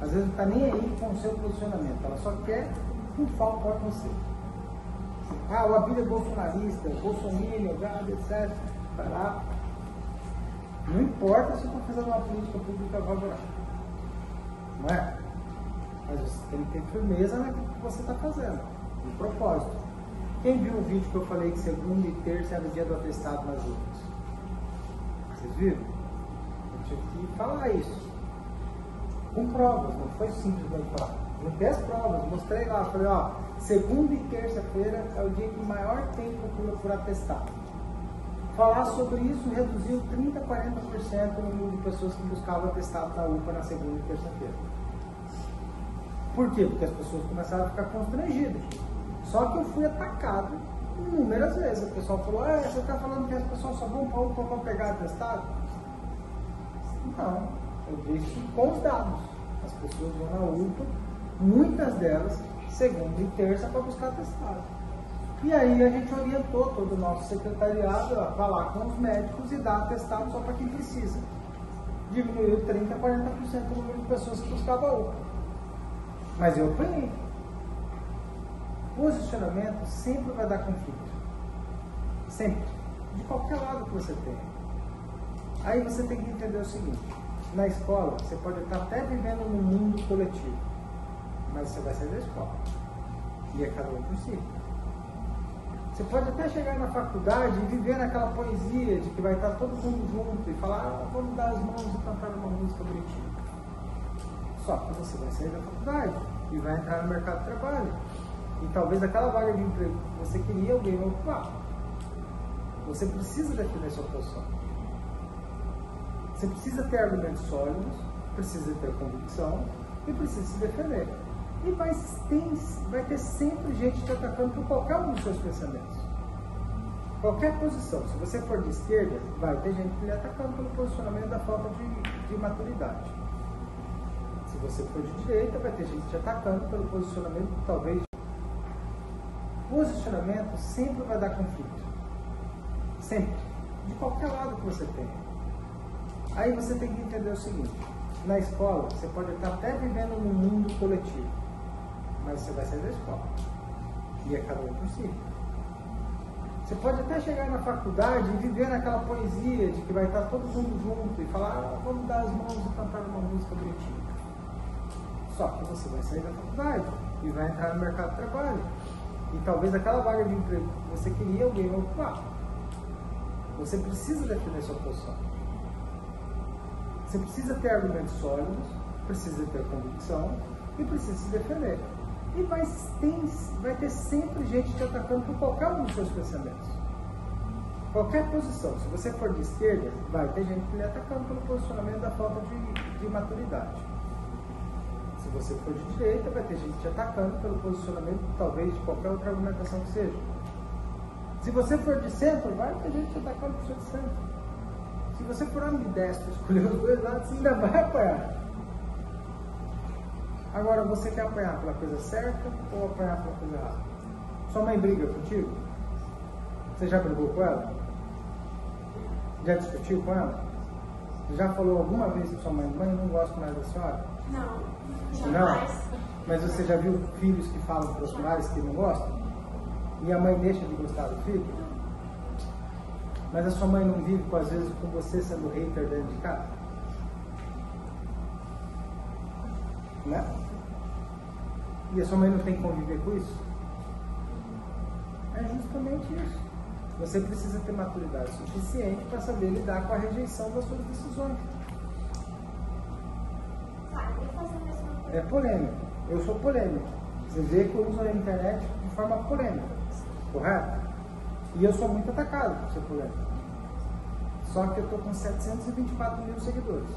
Speaker 1: Às vezes não está nem aí com o seu posicionamento, ela só quer bufar o pau em você. Ah, o Abílio é bolsonarista, bolsominion, gado, etc. Vai lá. Não importa se eu estou fazendo uma política pública favorável. Não é? Mas você tem que ter firmeza naquilo que você está fazendo, no propósito. Quem viu o vídeo que eu falei que segunda e terça era o dia do atestado nas urnas? Vocês viram? Eu tive que falar isso. Com provas, não foi simplesmente falar. Juntei as provas, mostrei lá, falei, ó, segunda e terça-feira é o dia que maior tem por atestado. Falar sobre isso reduziu 30% a 40% no número de pessoas que buscavam atestado na UPA na segunda e terça-feira. Por quê? Porque as pessoas começaram a ficar constrangidas. Só que eu fui atacado inúmeras vezes. O pessoal falou, você está falando que as pessoas só vão para a UPA para pegar atestado? Não, eu disse com os dados. As pessoas vão na UPA, muitas delas, segunda e terça, para buscar atestado. E aí a gente orientou todo o nosso secretariado a falar com os médicos e dar atestado só para quem precisa. Diminuiu 30% a 40% o número de pessoas que buscavam a UPA. Mas eu apanhei. Posicionamento sempre vai dar conflito. Sempre. De qualquer lado que você tenha. Aí você tem que entender o seguinte. Na escola, você pode estar até vivendo num mundo coletivo. Mas você vai sair da escola. E é cada um por si. Você pode até chegar na faculdade e viver naquela poesia de que vai estar todo mundo junto e falar, vamos dar as mãos e cantar uma música bonitinha. Só que você vai sair da faculdade e vai entrar no mercado de trabalho. E talvez aquela vaga de emprego que você queria, alguém vai ocupar. Você precisa defender sua posição. Você precisa ter argumentos sólidos, precisa ter convicção e precisa se defender. E vai ter sempre gente te atacando por qualquer um dos seus pensamentos. Qualquer posição. Se você for de esquerda, vai ter gente lhe atacando pelo posicionamento da falta de maturidade. Se você for de direita, vai ter gente te atacando pelo posicionamento, talvez. Posicionamento sempre vai dar conflito. Sempre. De qualquer lado que você tenha. Aí você tem que entender o seguinte. Na escola, você pode estar até vivendo num mundo coletivo. Mas você vai sair da escola. E é cada um por si. Você pode até chegar na faculdade e viver naquela poesia de que vai estar todo mundo junto e falar, vamos dar as mãos e cantar uma música bonitinha. Só que você vai sair da faculdade e vai entrar no mercado de trabalho. E talvez aquela vaga de emprego que você queria, alguém vai ocupar. Você precisa defender sua posição. Você precisa ter argumentos sólidos, precisa ter convicção e precisa se defender. E vai ter sempre gente te atacando por qualquer um dos seus pensamentos. Qualquer posição. Se você for de esquerda, vai ter gente lhe atacando pelo posicionamento da falta de maturidade. Se você for de direita, vai ter gente te atacando pelo posicionamento, talvez, de qualquer outra argumentação que seja. Se você for de centro, vai ter gente te atacando por ser de centro. Se você for ambidestro, escolher os dois lados, você ainda vai apanhar. Agora, você quer apanhar pela coisa certa ou apanhar pela coisa errada? Sua mãe briga contigo? Você já brigou com ela? Já discutiu com ela? Já falou alguma vez com sua mãe, mãe, eu não gosto mais da senhora?
Speaker 5: Não.
Speaker 1: Não? Mas você já viu filhos que falam para os pais que não gostam? E a mãe deixa de gostar do filho? Mas a sua mãe não vive, às vezes, com você sendo hater dentro de casa? Né? E a sua mãe não tem que conviver com isso? É justamente isso. Você precisa ter maturidade suficiente para saber lidar com a rejeição das suas decisões. É polêmico. Eu sou polêmico. Você vê que eu uso a internet de forma polêmica. Correto? E eu sou muito atacado por ser polêmico. Só que eu estou com 724 mil seguidores.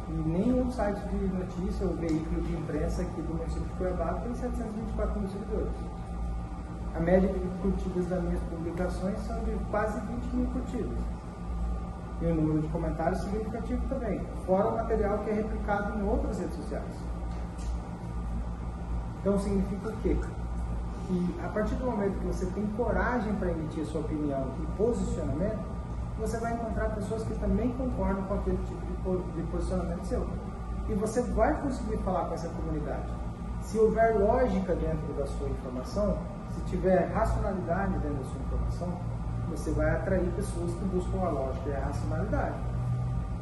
Speaker 1: E nenhum site de notícia ou veículo de imprensa aqui do município de Cuiabá tem 724 mil seguidores. A média de curtidas das minhas publicações são de quase 20 mil curtidas. E o número de comentários significativo também, fora o material que é replicado em outras redes sociais. Então significa o quê? Que a partir do momento que você tem coragem para emitir sua opinião e posicionamento, você vai encontrar pessoas que também concordam com aquele tipo de posicionamento seu. E você vai conseguir falar com essa comunidade. Se houver lógica dentro da sua informação, se tiver racionalidade dentro da sua informação, você vai atrair pessoas que buscam a lógica e a racionalidade.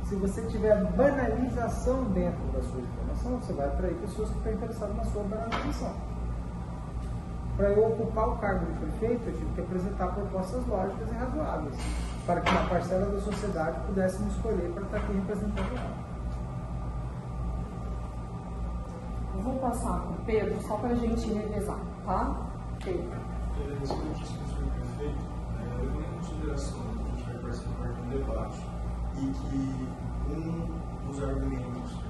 Speaker 1: Se você tiver banalização dentro da sua informação, você vai atrair pessoas que estão interessadas na sua banalização. Para eu ocupar o cargo de prefeito, eu tive que apresentar propostas lógicas e razoáveis, para que uma parcela da sociedade pudesse me escolher para estar aqui representando ela.
Speaker 2: Eu vou passar para o Pedro, só para a gente revezar, tá? Pedro.
Speaker 4: Excelentíssimo senhor prefeito, levando em consideração que a gente vai participar de um debate e que um dos argumentos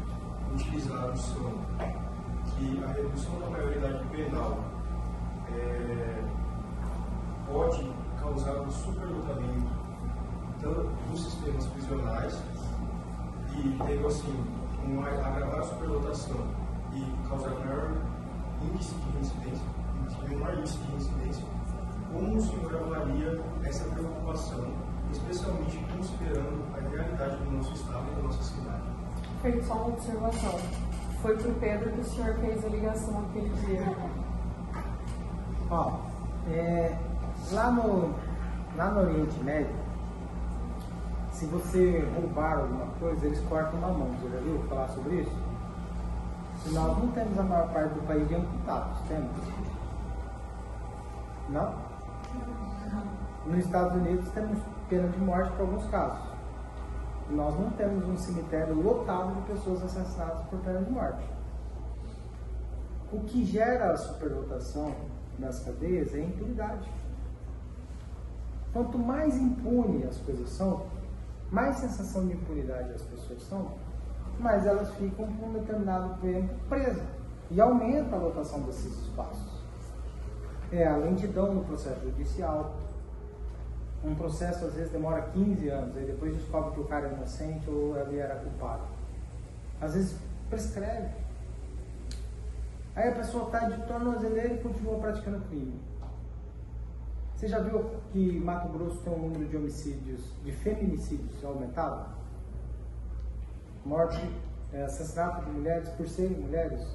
Speaker 4: utilizados são que a redução da maioridade penal pode causar um superlotamento dos sistemas prisionais e, tendo assim, agravar a superlotação e causar maior índice de incidência, como o senhor avalia essa preocupação, especialmente considerando a realidade do nosso estado e da nossa cidade?
Speaker 2: Feito só uma observação. Foi para o Pedro que o senhor fez a ligação aquele dia.
Speaker 1: Ó, lá no Oriente Médio, se você roubar alguma coisa, eles cortam na mão. Você já viu falar sobre isso? E nós não temos a maior parte do país de amputados, temos? Não? Nos Estados Unidos temos pena de morte para alguns casos. E nós não temos um cemitério lotado de pessoas assassinadas por pena de morte. O que gera a superlotação nas cadeias é a impunidade. Quanto mais impune as coisas são, mais sensação de impunidade as pessoas são, mais elas ficam por um determinado tempo presas. E aumenta a lotação desses espaços. A lentidão no processo judicial. Um processo às vezes demora 15 anos, aí depois descobre que o cara é inocente ou ele era culpado. Às vezes prescreve. Aí a pessoa está de tornozeleira e continua praticando crime. Você já viu que Mato Grosso tem um número de homicídios, de feminicídios aumentado? Morte, assassinato de mulheres por serem mulheres,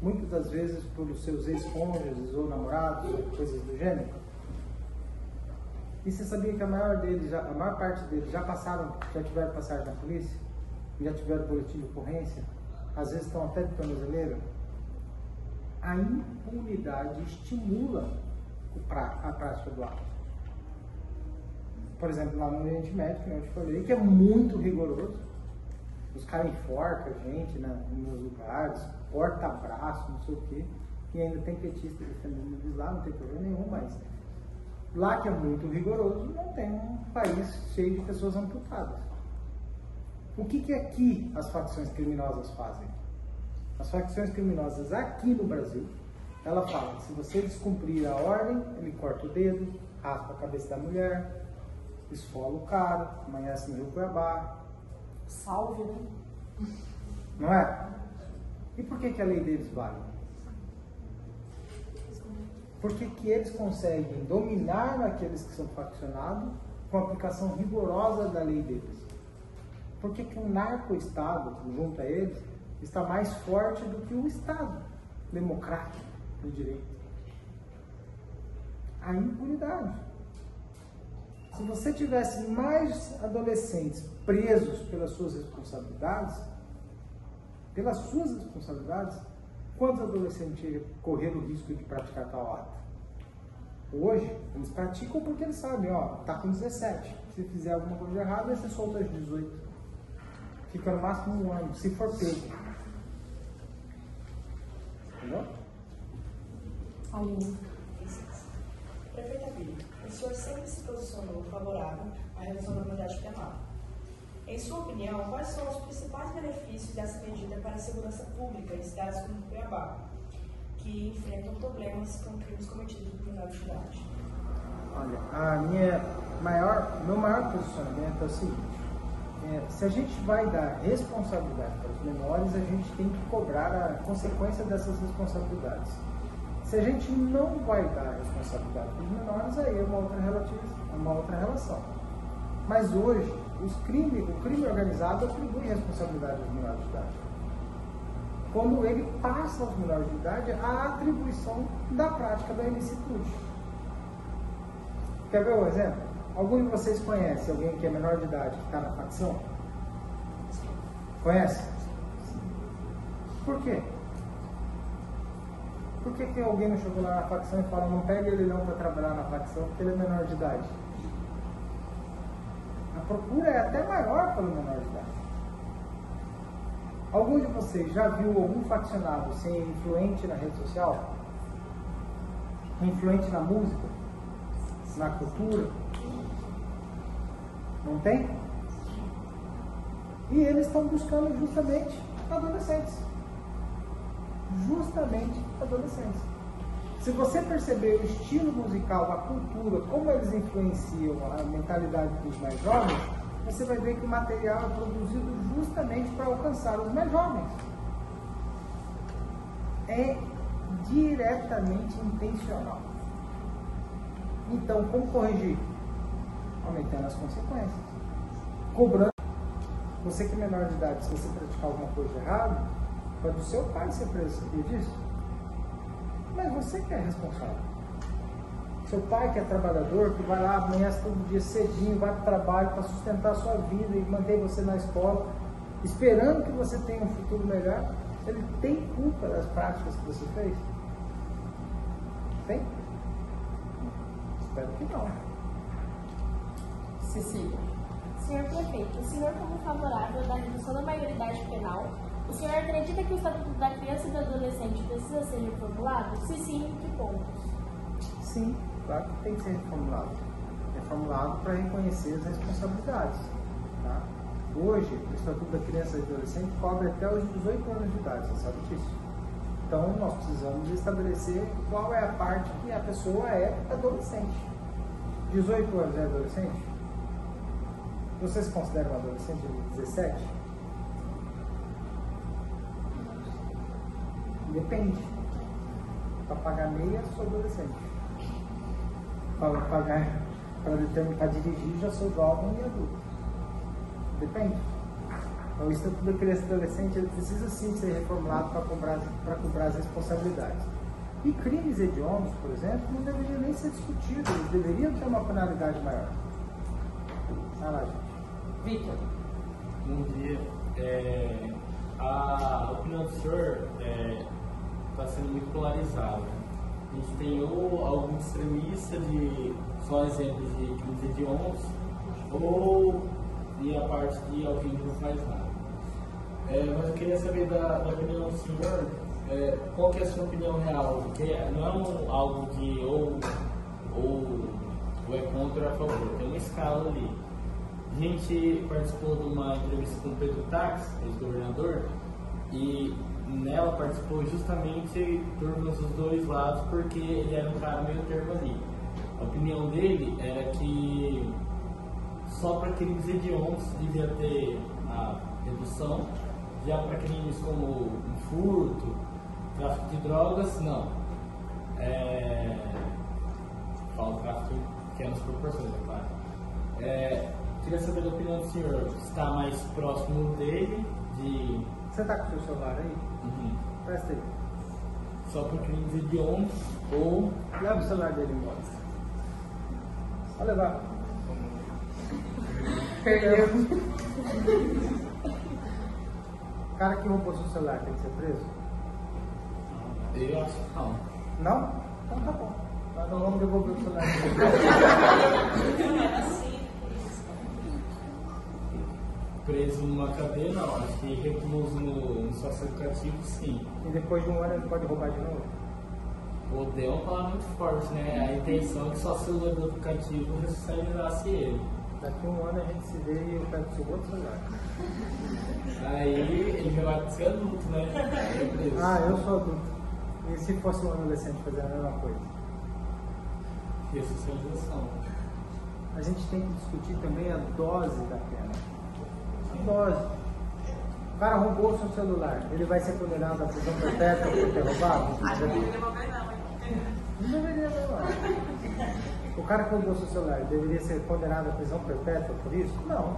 Speaker 1: muitas das vezes por seus ex-cônjuges ou namorados, ou coisas do gênero. E você sabia que a maior parte deles já tiveram passagem na polícia? Já tiveram boletim de ocorrência? Às vezes estão até de tornozeleira? A impunidade estimula a prática do ato. Por exemplo, lá no Oriente Médio, que eu te falei, que é muito rigoroso. Os caras enforcam a gente nos lugares, corta-braço, não sei o quê. E ainda tem petista defendendo eles lá, não tem problema nenhum, mas lá que é muito rigoroso, não tem um país cheio de pessoas amputadas. O que aqui as facções criminosas fazem? As facções criminosas aqui no Brasil, ela fala, se você descumprir a ordem, ele corta o dedo, raspa a cabeça da mulher, esfola o cara, amanhece no Rio Cuiabá.
Speaker 2: Salve, né?
Speaker 1: Não é? E por que a lei deles vale? Por que eles conseguem dominar aqueles que são faccionados com a aplicação rigorosa da lei deles? Por que um narco-estado, junto a eles, está mais forte do que o Estado democrático do direito? A impunidade. Se você tivesse mais adolescentes presos pelas suas responsabilidades, quantos adolescentes iam correr o risco de praticar tal ato? Hoje, eles praticam porque eles sabem, tá com 17. Se fizer alguma coisa errada, vai ser solto aos 18. Fica no máximo 1 ano, se for pego. Entendeu?
Speaker 2: Aline.
Speaker 6: Prefeita Bíblia, o senhor sempre se posicionou favorável à redução da maioridade penal. Em sua opinião, quais são os principais benefícios dessa medida para a segurança pública em cidades como Cuiabá, que enfrentam problemas com crimes cometidos por menores de idade?
Speaker 1: Olha, meu maior posicionamento é o seguinte: se a gente vai dar responsabilidade para os menores, a gente tem que cobrar a consequência dessas responsabilidades. Se a gente não vai dar responsabilidade para os menores, aí é uma outra relação. Mas hoje, o crime organizado atribui responsabilidade aos menores de idade. Quando ele passa aos menores de idade a atribuição da prática da ilicitude. Quer ver um exemplo? Algum de vocês conhece alguém que é menor de idade que está na facção? Conhece? Por quê? Por que alguém não chegou lá na facção e fala, não pega ele não para trabalhar na facção porque ele é menor de idade? A procura é até maior pelo menor de idade. Algum de vocês já viu algum faccionado ser influente na rede social? Influente na música? Na cultura? Não tem? E eles estão buscando justamente adolescentes. Se você perceber o estilo musical, a cultura, como eles influenciam a mentalidade dos mais jovens, você vai ver que o material é produzido justamente para alcançar os mais jovens. É diretamente intencional. Então, como corrigir? Aumentando as consequências. Cobrando. Você que é menor de idade, se você praticar alguma coisa errada, pode o seu pai ser preso, sabia disso? Mas você que é responsável. Seu pai que é trabalhador, que vai lá amanhã todo dia cedinho, vai para o trabalho para sustentar a sua vida e manter você na escola, esperando que você tenha um futuro melhor, ele tem culpa das práticas que você fez? Tem? Espero que não.
Speaker 2: Cecília.
Speaker 5: Senhor prefeito, o senhor como favorável da redução da maioridade penal, o senhor acredita que o Estatuto da Criança e do Adolescente precisa ser reformulado? Se sim, em que pontos?
Speaker 1: Sim, claro que tem que ser reformulado. reformulado para reconhecer as responsabilidades. Tá? Hoje, o Estatuto da Criança e Adolescente cobre até os 18 anos de idade, você sabe disso? Então, nós precisamos estabelecer qual é a parte que a pessoa é adolescente. 18 anos é adolescente? Vocês consideram um adolescente de 17? Depende. Para pagar meia, sou adolescente. Para dirigir, já sou jovem e adulto. Depende. Então, o Estatuto da Criança e Adolescente ele precisa sim ser reformulado para cobrar as responsabilidades. E crimes hediondos, por exemplo, não deveriam nem ser discutidos, eles deveriam ter uma penalidade maior. Vai lá, gente.
Speaker 2: Vitor.
Speaker 7: Bom dia. A opinião do senhor está sendo muito polarizada. A gente tem ou algum extremista de só exemplos de crimes hediondos, ou a parte de alguém que não faz nada. Mas eu queria saber da opinião do senhor, qual que é a sua opinião real? Porque não é algo que ou é contra ou a favor, tem uma escala ali. A gente participou de uma entrevista com o Pedro Tax, ex-governador, e nela participou justamente turmas dos dois lados, porque ele era um cara meio termo ali. A opinião dele era que só para crimes hediondos devia ter a redução, já para crimes como furto, tráfico de drogas, não. Falo tráfico em pequenas proporções, é claro. Queria saber da opinião do senhor, está mais próximo dele, de...
Speaker 1: Você está com o seu celular aí?
Speaker 7: Uhum.
Speaker 1: Presta aí.
Speaker 7: Só para crimes hediondos ou...
Speaker 1: Leva o celular dele embora. Pode levar.
Speaker 2: Perdeu.
Speaker 1: O cara que roubou seu celular tem que ser preso?
Speaker 7: Eu acho que não.
Speaker 1: Não? Então tá bom. Nós não vamos devolver o celular.
Speaker 7: Preso numa cadeia, não. Acho que recluso no sócio educativo, sim.
Speaker 1: E depois de um ano ele pode roubar de novo?
Speaker 7: Poder é uma palavra muito forte, né? A intenção é que só o sócio educativo responsabilizasse ele.
Speaker 1: Daqui a um ano a gente se vê e eu pego o seu outro celular.
Speaker 7: Aí ele já vai ser adulto, né?
Speaker 1: Ah, eu sou adulto. E se fosse um adolescente fazer a mesma coisa?
Speaker 7: Ressocialização.
Speaker 1: A gente tem que discutir também a dose da pena. A dose. O cara roubou o seu celular, ele vai ser condenado à prisão perpétua por ter roubado? Não deveria não. O cara que roubou o seu celular deveria ser condenado à prisão perpétua por isso? Não.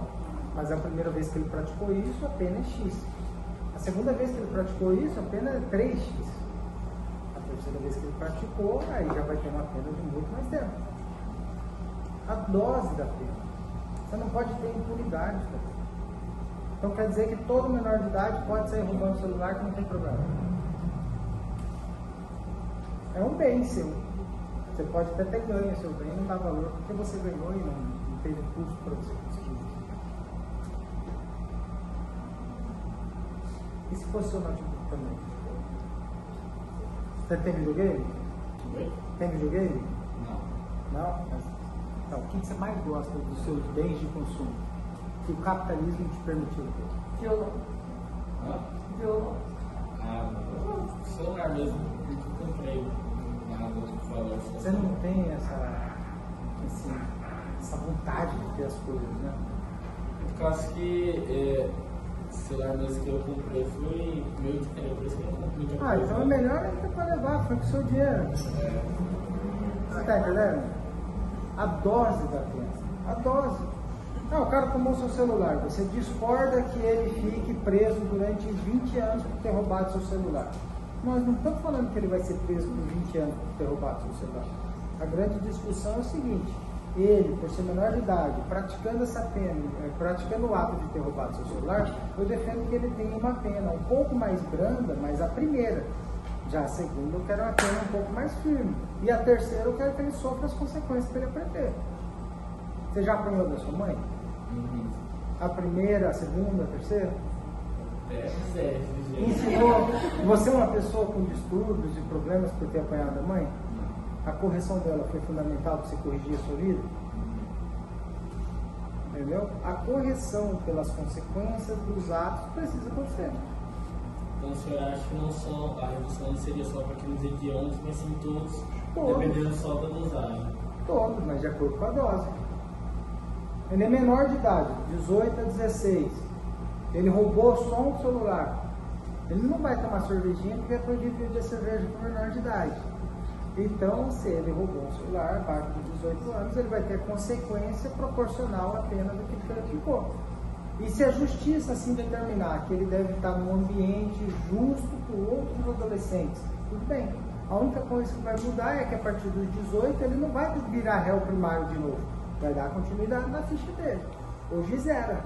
Speaker 1: Mas a primeira vez que ele praticou isso, a pena é X. A segunda vez que ele praticou isso, a pena é 3X. A terceira vez que ele praticou, aí já vai ter uma pena de muito mais tempo. A dose da pena. Você não pode ter impunidade. Então quer dizer que todo menor de idade pode sair roubando o celular que não tem problema. É um bem seu. Você pode até ter ganho seu bem, não dá valor porque você ganhou e não teve custo para você conseguir. E se fosse seu notebook também? Você tem videogame?
Speaker 7: Oi?
Speaker 1: Tem videogame?
Speaker 7: Não.
Speaker 1: Não? Mas, então, o que você mais gosta dos seus bens de consumo? Que o capitalismo te permitiu ter?
Speaker 2: Violão.
Speaker 7: Hã?
Speaker 2: Violão.
Speaker 7: O celular mesmo, que eu comprei. Nada de valor.
Speaker 1: Você não tem essa vontade de ter as coisas, né?
Speaker 7: Por causa que o celular mesmo que eu comprei foi meio dinheiro, por isso que eu não comprei muita coisa.
Speaker 1: Então é melhor ainda para levar, foi com o seu dinheiro. Você tá entendendo? A dose da criança. A dose. Não, o cara tomou seu celular. Você discorda que ele fique preso durante 20 anos por ter roubado seu celular. Nós não estamos falando que ele vai ser preso por 20 anos por ter roubado seu celular. A grande discussão é o seguinte: ele, por ser menor de idade, praticando essa pena, praticando o ato de ter roubado seu celular, eu defendo que ele tenha uma pena um pouco mais branda, mas a primeira. Já a segunda eu quero uma pena um pouco mais firme. E a terceira eu quero que ele sofra as consequências para ele aprender. Você já apanhou da sua mãe?
Speaker 7: Uhum.
Speaker 1: A primeira, a segunda, a terceira?
Speaker 7: Ensinou.
Speaker 1: Você é uma pessoa com distúrbios e problemas por ter apanhado a mãe? A correção dela foi fundamental para você corrigir a sua vida? Entendeu? A correção pelas consequências dos atos precisa acontecer.
Speaker 7: Então o senhor acha que a redução não seria só para aqueles hediondos, mas sim todos, dependendo só da dosagem?
Speaker 1: Todos, mas de acordo com a dose. Ele é menor de idade, 18 a 16. Ele roubou só um celular. Ele não vai tomar cervejinha porque é proibido de cerveja para menor de idade. Então, se ele roubou um celular abaixo de 18 anos, ele vai ter consequência proporcional à pena do que ele aplicou. E se a justiça assim determinar que ele deve estar num ambiente justo com outros adolescentes, tudo bem. A única coisa que vai mudar é que a partir dos 18 ele não vai virar réu primário de novo. Vai dar continuidade na ficha dele. Hoje zera.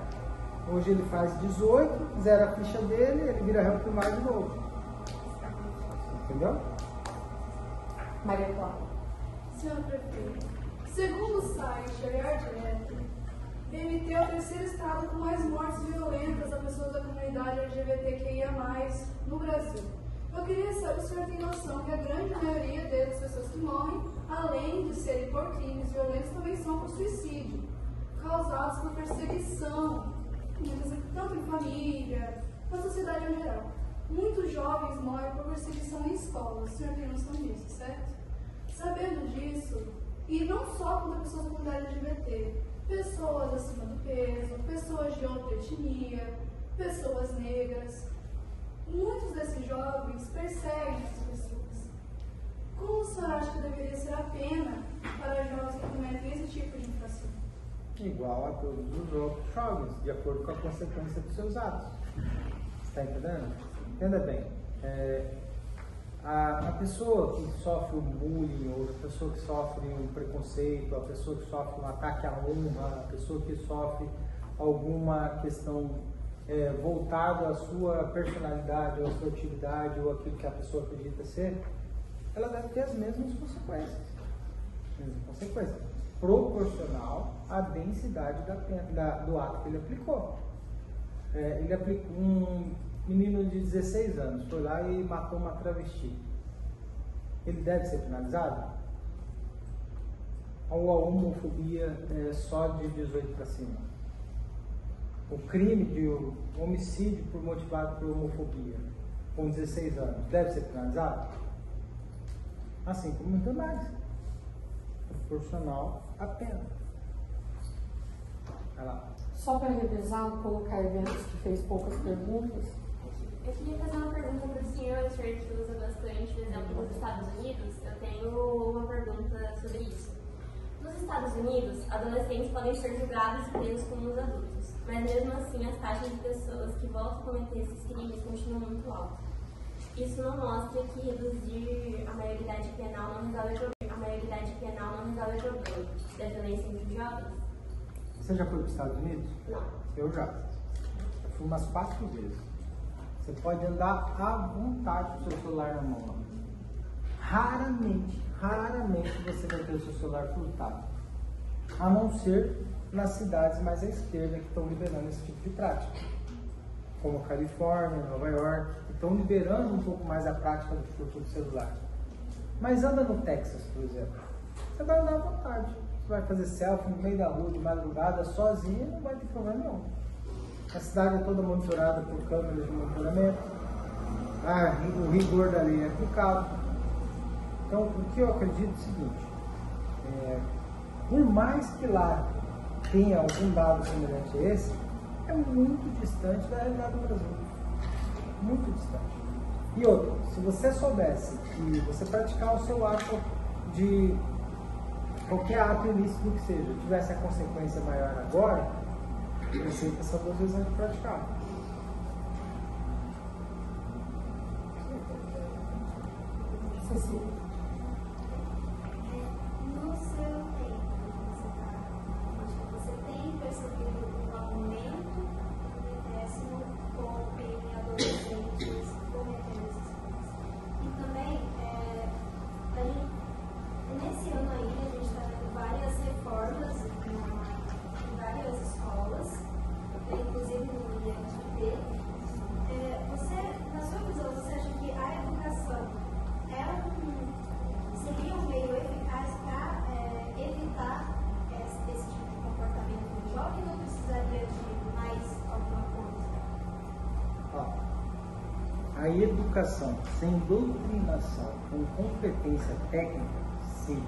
Speaker 1: Hoje ele faz 18, zera a ficha dele, ele vira réu primário de novo. Entendeu?
Speaker 2: Maria Clara.
Speaker 8: Senhor Prefeito, segundo o site Olhar Direto, MT é o terceiro estado com mais mortes violentas a pessoas da comunidade LGBTQIA+, no Brasil. Eu queria saber se o senhor tem noção que a grande maioria das pessoas que morrem, além de serem por crimes violentos, também são por suicídio, causados por perseguição, tanto em família, na sociedade em geral. Muitos jovens morrem por perseguição em escolas, o senhor tem noção disso, certo? Sabendo disso, e não só contra pessoas da comunidade LGBT, pessoas acima do peso, pessoas de outra etnia, pessoas negras, muitos desses jovens perseguem essas pessoas. Como o senhor acha que deveria ser a pena para jovens que cometem esse tipo de infração?
Speaker 1: Igual a todos os outros jovens, de acordo com a consequência dos seus atos. Está entendendo? Entenda bem. A pessoa que sofre um bullying, ou a pessoa que sofre um preconceito, a pessoa que sofre um ataque à honra, a pessoa que sofre alguma questão voltada à sua personalidade, ou à sua atividade, ou aquilo que a pessoa acredita ser, ela deve ter as mesmas consequências. Proporcional à densidade da pena, do ato que ele aplicou. Ele aplicou um menino de 16 anos, foi lá e matou uma travesti. Ele deve ser penalizado? Ou a homofobia é só de 18 para cima? O crime de homicídio motivado por homofobia, com 16 anos, deve ser penalizado? Assim como muito mais. Proporcional à pena. Vai lá.
Speaker 2: Só para revisar, colocar eventos que fez poucas perguntas.
Speaker 9: Eu queria fazer uma pergunta para o senhor que usa bastante o exemplo dos Estados Unidos. Eu tenho uma pergunta sobre isso. Nos Estados Unidos, adolescentes podem ser julgados e presos como os adultos, mas mesmo assim as taxas de pessoas que voltam a cometer esses crimes continuam muito altas. Isso não mostra que reduzir a maioridade penal não resolve o problema da violência entre jovens?
Speaker 1: Você já foi para os Estados Unidos?
Speaker 9: Não.
Speaker 1: Eu já. Eu fui umas 4 vezes. Você pode andar à vontade com o seu celular na mão. Raramente você vai ter o seu celular furtado. A não ser nas cidades mais à esquerda que estão liberando esse tipo de prática. Como Califórnia, Nova York, que estão liberando um pouco mais a prática do furto do celular. Mas anda no Texas, por exemplo. Você vai andar à vontade. Você vai fazer selfie no meio da rua de madrugada, sozinho, não vai ter problema nenhum. A cidade é toda monitorada por câmeras de monitoramento. O rigor da lei é aplicado. Então, o que eu acredito é o seguinte: por mais que lá tenha algum dado semelhante a esse, é muito distante da realidade do Brasil. Muito distante. E outra, se você soubesse que você praticar o seu ato de qualquer ato ilícito que seja, tivesse a consequência maior agora, você tem essa 2 vezes antes de praticar.
Speaker 2: Cecília.
Speaker 5: No seu tempo, você tem percebido um aumento no décimo com em adolescentes cometendo esses crimes? E também, nesse ano aí, a gente está vendo várias reformas em várias escolas, inclusive no IFP. Você, na sua visão, você acha que a educação é
Speaker 1: educação sem doutrinação, com competência técnica, sim.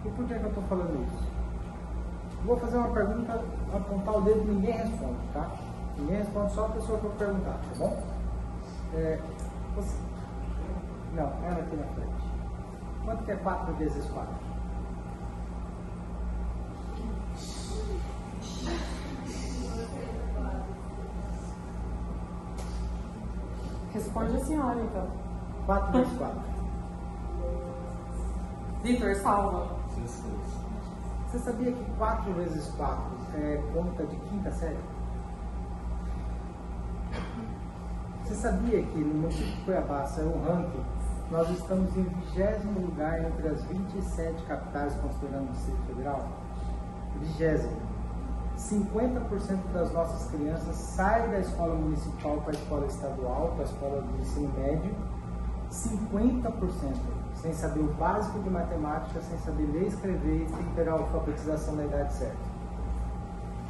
Speaker 1: E por que eu estou falando isso? Vou fazer uma pergunta, apontar o dedo e ninguém responde, tá? Ninguém responde, só a pessoa que eu perguntar, tá bom? Não, ela aqui na frente. Quanto que é 4 vezes 4?
Speaker 2: Responde a senhora, então.
Speaker 1: 4 vezes 4.
Speaker 2: Vitor, salva.
Speaker 1: Você sabia que 4 vezes 4 é conta de quinta série? Você sabia que no município de Cuiabá, saiu um ranking, nós estamos em 20º lugar entre as 27 capitais, considerando o Distrito Federal? 20º. 50% das nossas crianças saem da escola municipal para a escola estadual, para a escola de ensino médio. 50% sem saber o básico de matemática, sem saber ler e escrever, sem ter a alfabetização na idade certa.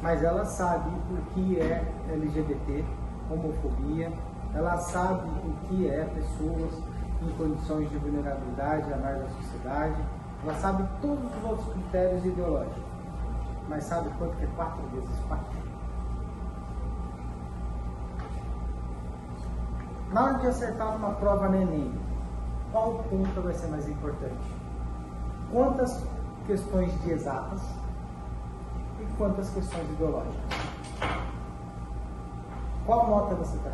Speaker 1: Mas ela sabe o que é LGBT, homofobia, ela sabe o que é pessoas em condições de vulnerabilidade à margem da sociedade, ela sabe todos os outros critérios ideológicos. Mas sabe quanto que é 4 vezes 4? Na hora de acertar uma prova no Enem, qual ponto vai ser mais importante? Quantas questões de exatas e quantas questões ideológicas? Qual nota você tem?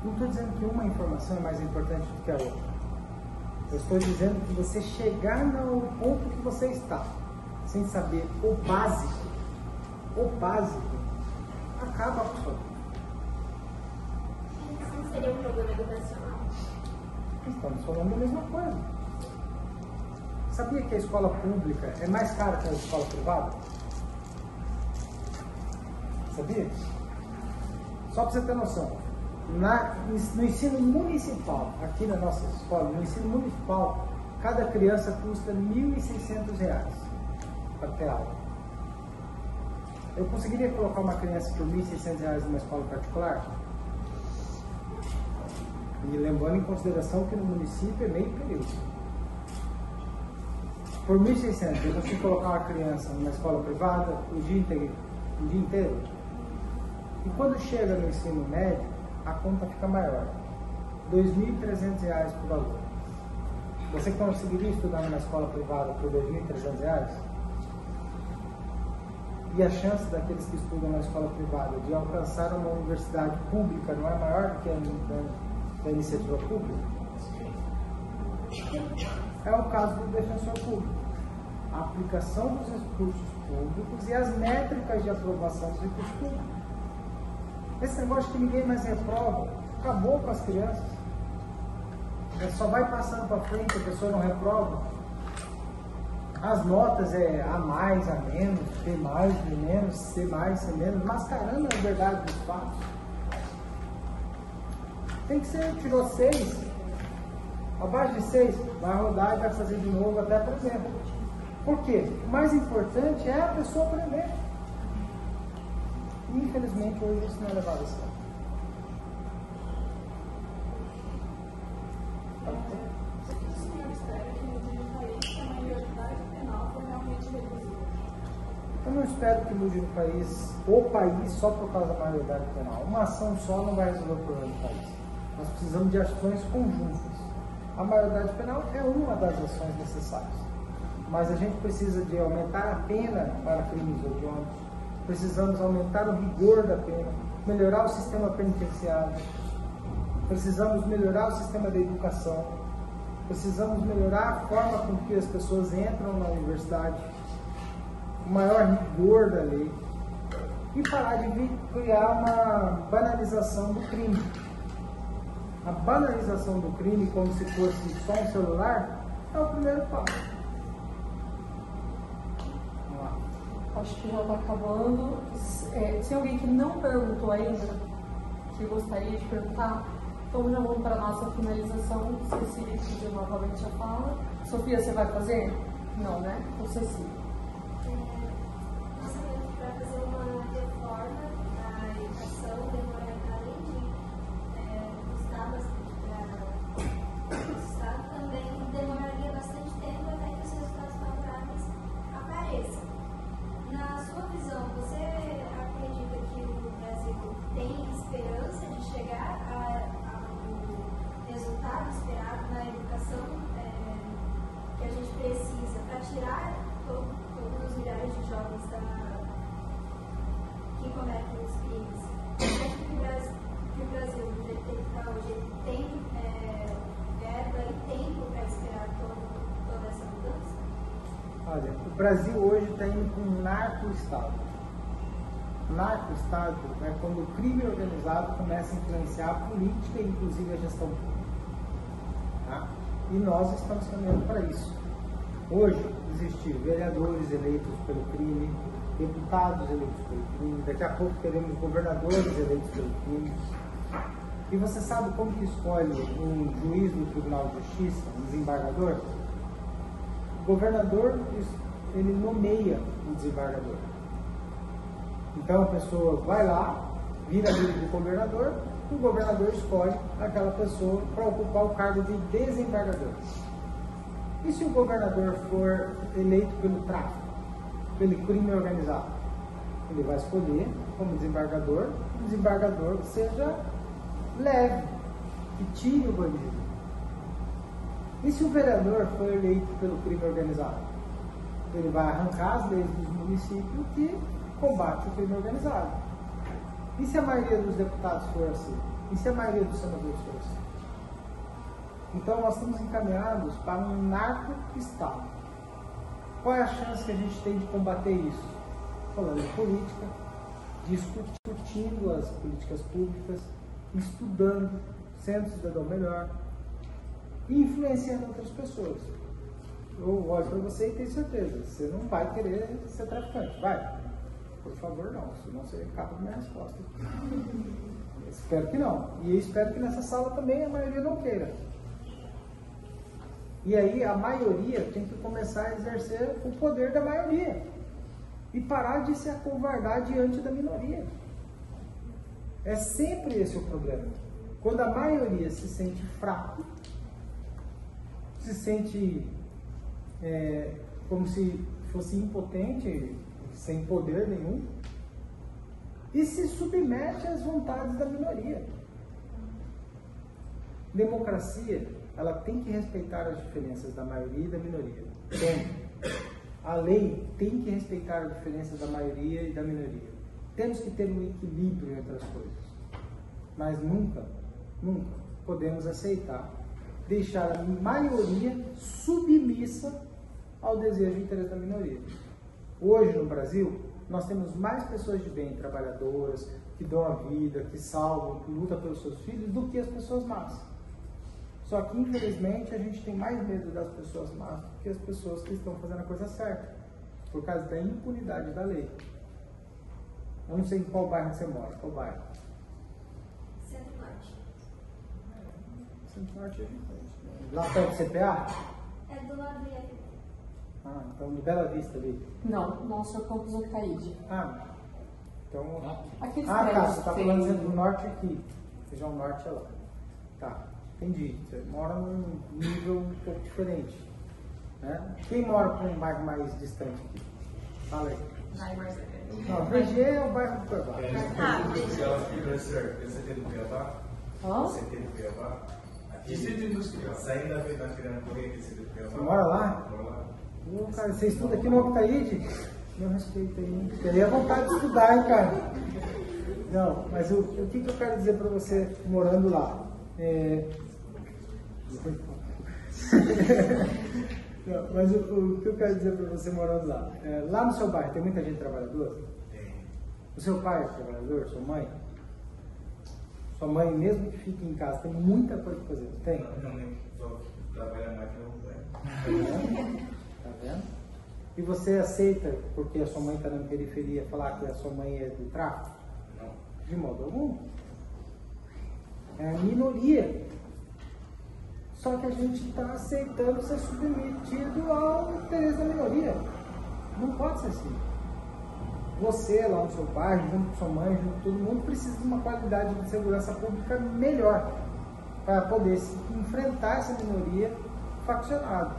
Speaker 1: Não estou dizendo que uma informação é mais importante do que a outra. Eu estou dizendo que você chegar no ponto que você está, sem saber o básico, acaba com a sua vida.
Speaker 9: Isso não seria um problema educacional?
Speaker 1: Estamos falando da mesma coisa. Sabia que a escola pública é mais cara que a escola privada? Sabia? Só para você ter noção. No ensino municipal, aqui na nossa escola, no ensino municipal, cada criança custa R$ 1.600 para ter aula. Eu conseguiria colocar uma criança por R$ 1.600 numa escola particular? E lembrando em consideração que no município é meio período. Por R$ 1.600, eu consigo colocar uma criança numa escola privada o dia inteiro? E quando chega no ensino médio, a conta fica maior. R$ 2.300 por aluno. Você conseguiria estudar numa escola privada por R$ 2.300? E a chance daqueles que estudam na escola privada de alcançar uma universidade pública não é maior do que a da iniciativa pública? É o caso do defensor público. A aplicação dos recursos públicos e as métricas de aprovação dos recursos públicos. Esse negócio que ninguém mais reprova, acabou com as crianças. Só vai passando para frente, a pessoa não reprova. As notas é A mais, A menos, B mais, B menos, C mais, C menos, mascarando a verdade dos fatos. Tem que ser, tirou 6, abaixo de 6, vai rodar e vai fazer de novo até aprender. Por quê? O mais importante é a pessoa aprender. Infelizmente, hoje isso não é levado a sério.
Speaker 8: O senhor espera que mude no país que a maioridade penal for realmente reduzida?
Speaker 1: Eu não espero que mude o país só por causa da maioridade penal. Uma ação só não vai resolver o problema do país. Nós precisamos de ações conjuntas. A maioridade penal é uma das ações necessárias. Mas a gente precisa de aumentar a pena para crimes hediondos. Precisamos aumentar o rigor da pena, melhorar o sistema penitenciário, precisamos melhorar o sistema da educação, precisamos melhorar a forma com que as pessoas entram na universidade, o maior rigor da lei e parar de criar uma banalização do crime. A banalização do crime, como se fosse só um celular, é o primeiro passo.
Speaker 2: Acho que já está acabando. Se alguém que não perguntou ainda, que gostaria de perguntar, então já vamos para a nossa finalização. Cecília pediu novamente a fala. Sofia, você vai fazer? Não, né? Então, Cecília.
Speaker 5: Nós sabemos que para fazer uma reforma da educação demora além cometem os crimes. Você acha que o Brasil, do jeito que ele está hoje, ele tem verba e tempo para esperar toda essa mudança?
Speaker 1: Olha, o Brasil hoje está indo para um narco-estado. Narco-estado é quando o crime organizado começa a influenciar a política e inclusive a gestão pública. Tá? E nós estamos caminhando para isso. Hoje existem vereadores eleitos pelo crime, deputados eleitos pelo crime, daqui a pouco teremos governadores eleitos pelo crime. E você sabe como que escolhe um juiz do Tribunal de Justiça, um desembargador? O governador, ele nomeia o desembargador. Então a pessoa vai lá, vira amigo do governador, e o governador escolhe aquela pessoa para ocupar o cargo de desembargador. E se o governador for eleito pelo tráfico, pelo crime organizado? Ele vai escolher como desembargador, que o desembargador seja leve, que tire o bandido. E se o vereador for eleito pelo crime organizado? Ele vai arrancar as leis dos municípios que combate o crime organizado. E se a maioria dos deputados for assim? E se a maioria dos senadores for assim? Então nós estamos encaminhados para um narco-estado. Qual é a chance que a gente tem de combater isso? Falando de política, discutindo as políticas públicas, estudando, sendo cidadão melhor e influenciando outras pessoas. Eu olho para você e tenho certeza, você não vai querer ser traficante, vai? Por favor, não, senão você acaba com a minha resposta. Espero que não. E eu espero que nessa sala também a maioria não queira. E aí a maioria tem que começar a exercer o poder da maioria. E parar de se acovardar diante da minoria. É sempre esse o problema. Quando a maioria se sente fraco, se sente como se fosse impotente, sem poder nenhum, e se submete às vontades da minoria. Democracia, ela tem que respeitar as diferenças da maioria e da minoria. A lei tem que respeitar as diferenças da maioria e da minoria. Temos que ter um equilíbrio entre as coisas. Mas nunca podemos aceitar deixar a maioria submissa ao desejo e interesse da minoria. Hoje no Brasil, nós temos mais pessoas de bem, trabalhadoras, que dão a vida, que salvam, que lutam pelos seus filhos, do que as pessoas más. Só que, infelizmente, a gente tem mais medo das pessoas más do que as pessoas que estão fazendo a coisa certa, por causa da impunidade da lei. Eu não sei em qual bairro você mora. Qual bairro?
Speaker 5: Centro-Norte.
Speaker 1: Centro-Norte é diferente. Lá perto do CPA?
Speaker 5: É do lado do IFP.
Speaker 1: Ah, então de Bela Vista ali.
Speaker 2: Não, nosso é Campos do Caíde.
Speaker 1: Ah, então...
Speaker 2: Aqueles
Speaker 1: tá,
Speaker 2: prédios
Speaker 1: você está
Speaker 2: que
Speaker 1: falando
Speaker 2: tem-
Speaker 1: do norte aqui. Região norte é lá. Tá, entendi. Você mora num nível um pouco diferente. Né? Quem mora para um bairro mais distante aqui? Fala aí.
Speaker 2: Ai, Marcelo.
Speaker 1: Não, VG é o bairro do Cuiabá.
Speaker 4: Professor, você tem no Cuiabá?
Speaker 2: Hã?
Speaker 4: Você tem no Cuiabá? Distrito Industrial. Saindo da Fernanda Correia, que você tem no Cuiabá?
Speaker 1: Você mora lá?
Speaker 4: Mora lá.
Speaker 1: Ô, cara, você estuda aqui no Octaíde? Meu respeito aí. Teria vontade de estudar, hein, cara? Não, mas o que eu quero dizer para você morando lá? Não, mas o que eu quero dizer para você morando lá? Lá no seu bairro tem muita gente trabalhadora?
Speaker 4: Tem.
Speaker 1: O seu pai é trabalhador? Sua mãe? Sua mãe, mesmo que fique em casa, tem muita coisa para fazer? Tem?
Speaker 4: Não, nem só trabalha mais que eu.
Speaker 1: Tá vendo? E você aceita, porque a sua mãe está na periferia, falar que a sua mãe é do tráfico?
Speaker 4: Não.
Speaker 1: De modo algum. É a minoria. Só que a gente está aceitando ser submetido ao interesse da minoria. Não pode ser assim. Você lá no seu bairro, junto com sua mãe, junto com todo mundo, precisa de uma qualidade de segurança pública melhor para poder enfrentar essa minoria faccionada.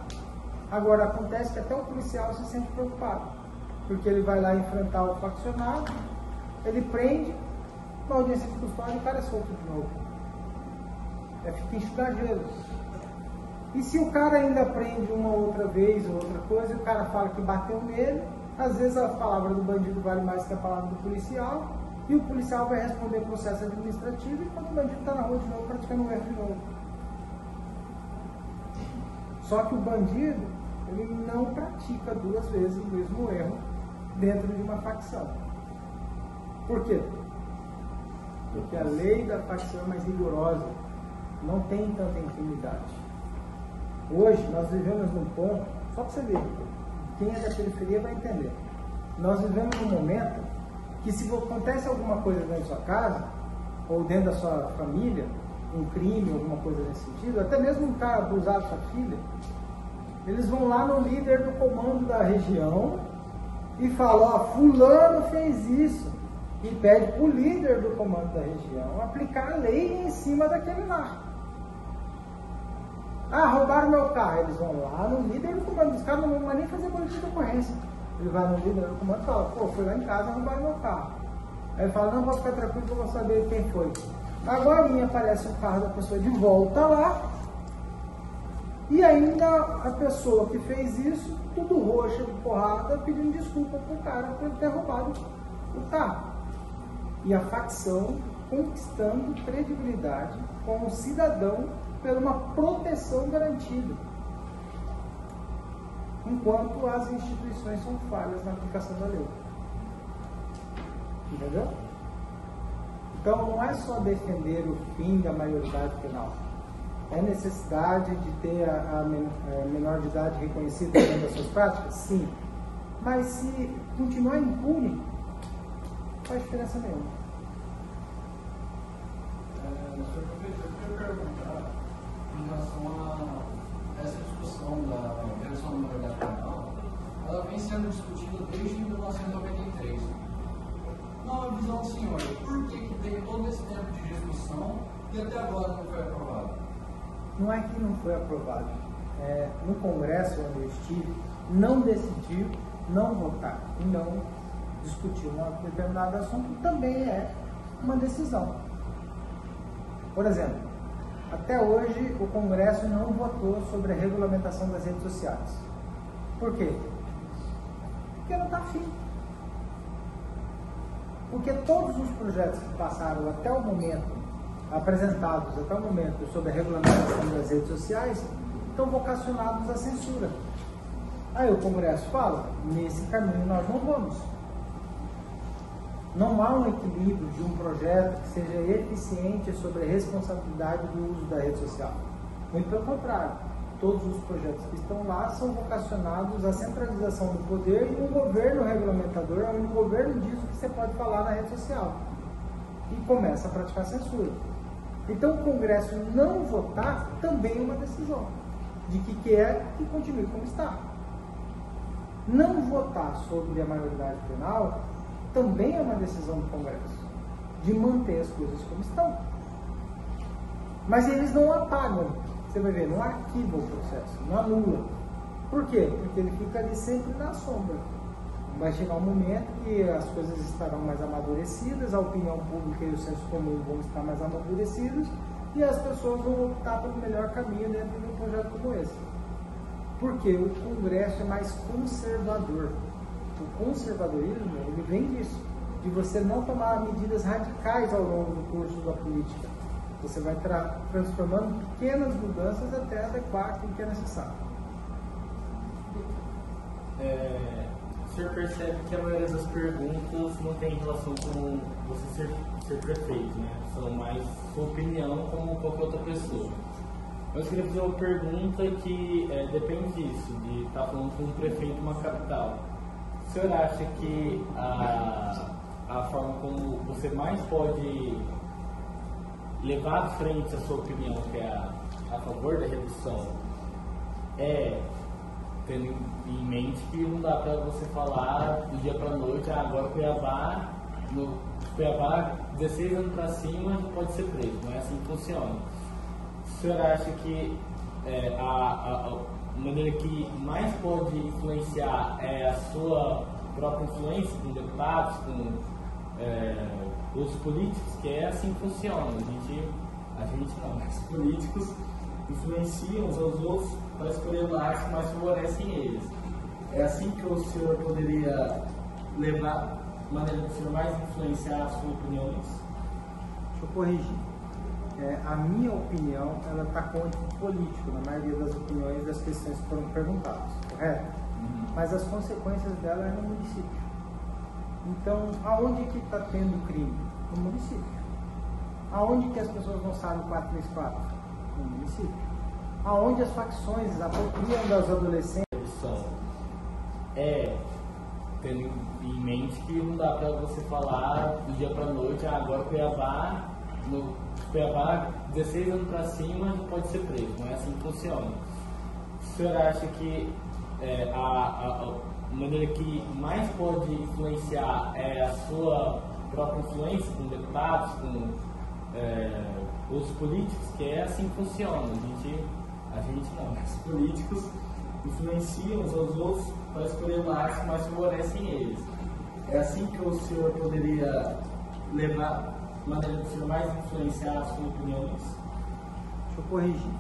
Speaker 1: Agora, acontece que até o policial se sente preocupado, porque ele vai lá enfrentar o faccionado, ele prende, na audiência de custódia, o cara é solto de novo. Fica enxugar gelo. E se o cara ainda prende uma outra vez ou outra coisa, o cara fala que bateu nele, Às vezes a palavra do bandido vale mais que a palavra do policial, e o policial vai responder o processo administrativo, enquanto o bandido está na rua de novo praticando um erro de novo. Só que o bandido, ele não pratica 2 vezes o mesmo erro dentro de uma facção. Por quê? Porque a lei da facção é mais rigorosa, não tem tanta intimidade. Hoje, nós vivemos num ponto, só para você ver, quem é da periferia vai entender. Nós vivemos num momento que se acontece alguma coisa dentro da sua casa, ou dentro da sua família, um crime, alguma coisa nesse sentido, até mesmo um cara abusar da sua filha, eles vão lá no líder do comando da região e falam, ó, fulano fez isso, e pede para o líder do comando da região aplicar a lei em cima daquele lá. Ah, roubaram meu carro. Eles vão lá no líder do comando. Os caras não vão nem fazer boletim de ocorrência. Ele vai no líder do comando e fala, pô, foi lá em casa e roubaram meu carro. Aí ele fala, não, vou ficar tranquilo que eu vou saber quem foi. Agora aparece o carro da pessoa de volta lá, e ainda a pessoa que fez isso, tudo roxa de porrada, pedindo desculpa pro cara por ter roubado o carro. E a facção conquistando credibilidade como cidadão por uma proteção garantida, enquanto as instituições são falhas na aplicação da lei. Entendeu? Então não é só defender o fim da maioridade penal. É necessidade de ter a menor de idade reconhecida dentro das suas práticas? Sim. Mas se continuar impune, não faz diferença nenhuma.
Speaker 10: Senhor professor, eu queria perguntar em relação a essa discussão da redução da maioridade penal. Ela vem sendo discutida desde 1993. Na visão do senhor, por que teve todo esse tempo de discussão e até agora não foi aprovado?
Speaker 1: Não é que não foi aprovado. No Congresso onde eu estive, não decidiu não votar e não discutir um determinado assunto também é uma decisão. Por exemplo, até hoje o Congresso não votou sobre a regulamentação das redes sociais. Por quê? Porque não está afim. Porque todos os projetos que passaram até o momento, apresentados até o momento sobre a regulamentação das redes sociais, estão vocacionados à censura. Aí o Congresso fala, nesse caminho nós não vamos. Não há um equilíbrio de um projeto que seja eficiente sobre a responsabilidade do uso da rede social. Muito pelo contrário, todos os projetos que estão lá são vocacionados à centralização do poder e um governo regulamentador, onde o governo diz o que você pode falar na rede social. E começa a praticar censura. Então o Congresso não votar também é uma decisão de que quer que continue como está. Não votar sobre a maioridade penal também é uma decisão do Congresso, de manter as coisas como estão. Mas eles não apagam, você vai ver, não arquiva o processo, não anula. Por quê? Porque ele fica ali sempre na sombra. Vai chegar um momento que as coisas estarão mais amadurecidas, a opinião pública e o senso comum vão estar mais amadurecidos, e as pessoas vão optar pelo melhor caminho dentro de um projeto como esse. Porque o Congresso é mais conservador. O conservadorismo, ele vem disso, de você não tomar medidas radicais ao longo do curso da política. Você vai transformando pequenas mudanças até adequar aquilo que é necessário.
Speaker 7: O senhor percebe que a maioria das perguntas não tem relação com você ser prefeito, né? São mais sua opinião como qualquer outra pessoa. Mas eu queria fazer uma pergunta que depende disso, de estar falando com um prefeito de uma capital. O senhor acha que a forma como você mais pode levar à frente a sua opinião, que é a favor da redução, tendo em mente que não dá para você falar do dia para a noite, agora Cuiabá, 16 anos para cima pode ser preso, não é assim que funciona. O senhor acha que a maneira que mais pode influenciar é a sua própria influência com deputados, com os políticos, que é assim que funciona. A gente não, os políticos influenciam uns aos outros para escolher lados que mais favorecem eles. é assim que o senhor poderia levar, de maneira que o senhor mais influenciar as suas opiniões?
Speaker 1: Deixa eu corrigir. A minha opinião, ela está com o político, na maioria das opiniões das questões que foram perguntadas, correto? Mas as consequências dela é no município. Então, aonde que está tendo crime? No município. Aonde que as pessoas não sabem 434? No município. Aonde as facções apropriam das adolescentes?
Speaker 7: Tendo em mente que não dá para você falar do dia para a noite, agora Cuiabá, 16 anos para cima não pode ser preso, não é assim que funciona. O senhor acha que a maneira que mais pode influenciar é a sua própria influência com deputados, com os políticos, que é assim que funciona? A gente não. Os políticos influenciam uns aos outros para escolher mais que mais favorecem eles. É assim que o senhor poderia levar, de maneira que o senhor mais influenciar as suas opiniões?
Speaker 1: Deixa eu corrigir.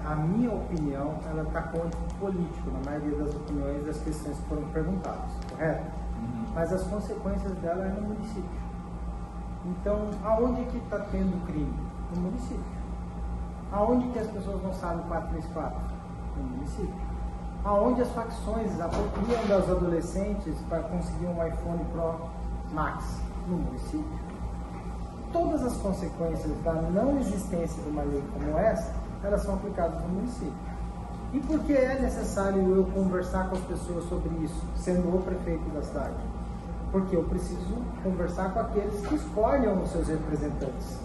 Speaker 1: A minha opinião, ela está com o político, na maioria das opiniões das questões que foram perguntadas, correto? Mas as consequências dela é no município. Então, aonde que está tendo crime? No município. Aonde que as pessoas não sabem 434? No município. Aonde as facções apropriam das adolescentes para conseguir um iPhone Pro Max? No município. Todas as consequências da não existência de uma lei como essa, elas são aplicadas no município. E por que é necessário eu conversar com as pessoas sobre isso, sendo o prefeito da cidade? Porque eu preciso conversar com aqueles que escolhem os seus representantes.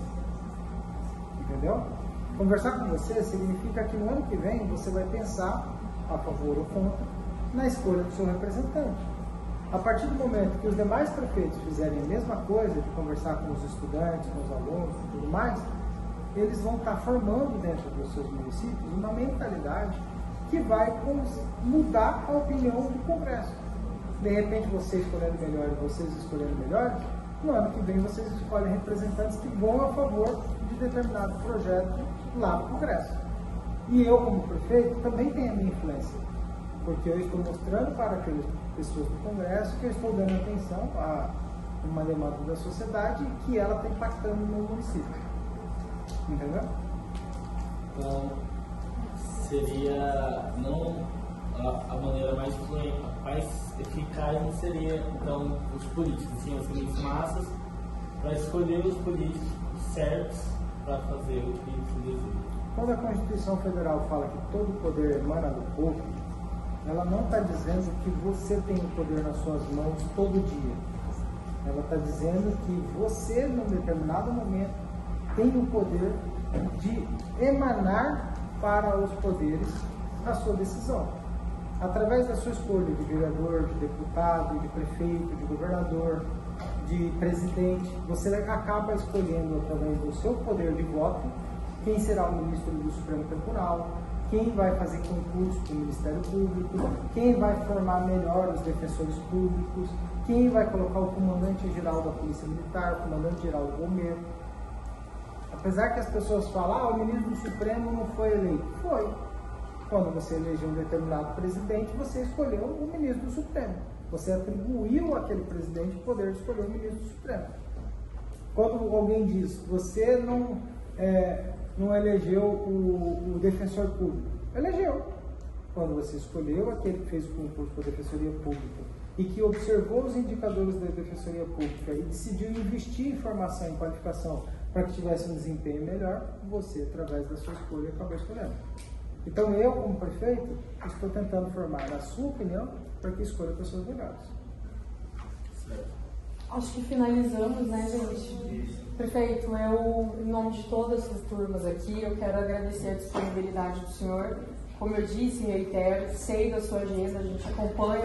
Speaker 1: Entendeu? Conversar com você significa que no ano que vem você vai pensar a favor ou contra na escolha do seu representante. A partir do momento que os demais prefeitos fizerem a mesma coisa, de conversar com os estudantes, com os alunos e tudo mais, eles vão estar formando dentro dos seus municípios uma mentalidade que vai mudar a opinião do Congresso. De repente, você escolhendo melhor e vocês escolhendo melhor, no ano que vem vocês escolhem representantes que vão a favor de determinado projeto lá no Congresso. E eu, como prefeito, também tenho a minha influência, porque eu estou mostrando para aquelas pessoas do Congresso que eu estou dando atenção a uma demanda da sociedade e que ela está impactando no meu município. Entendeu?
Speaker 7: Então, seria não a maneira mais eficaz não seria, então, os políticos, sim, as grandes massas, para escolher os políticos certos para fazer o que se deseja.
Speaker 1: Quando a Constituição Federal fala que todo o poder emana do povo, ela não está dizendo que você tem o poder nas suas mãos todo dia. Ela está dizendo que você, num determinado momento, tem o poder de emanar para os poderes a sua decisão. Através da sua escolha de vereador, de deputado, de prefeito, de governador, de presidente, você acaba escolhendo, através do seu poder de voto, quem será o ministro do Supremo Tribunal, quem vai fazer concurso para o Ministério Público, quem vai formar melhor os defensores públicos, quem vai colocar o comandante-geral da Polícia Militar, o comandante-geral do Bombeiro. Apesar que as pessoas falam, o ministro do Supremo não foi eleito. Foi. Quando você elegeu um determinado presidente, você escolheu o ministro do Supremo. Você atribuiu àquele presidente o poder de escolher o ministro do Supremo. Quando alguém diz, você não elegeu o defensor público, elegeu. Quando você escolheu aquele que fez o concurso para a Defensoria Pública e que observou os indicadores da Defensoria Pública e decidiu investir em formação e qualificação para que tivesse um desempenho melhor, você, através da sua escolha, acabou escolhendo. Então, eu, como prefeito, estou tentando formar, na sua opinião, para que escolha pessoas melhores.
Speaker 2: Acho que finalizamos, né, gente? Prefeito, eu, em nome de todas as turmas aqui, eu quero agradecer a disponibilidade do senhor. Como eu disse, reitero, sei da sua agenda, a gente acompanha.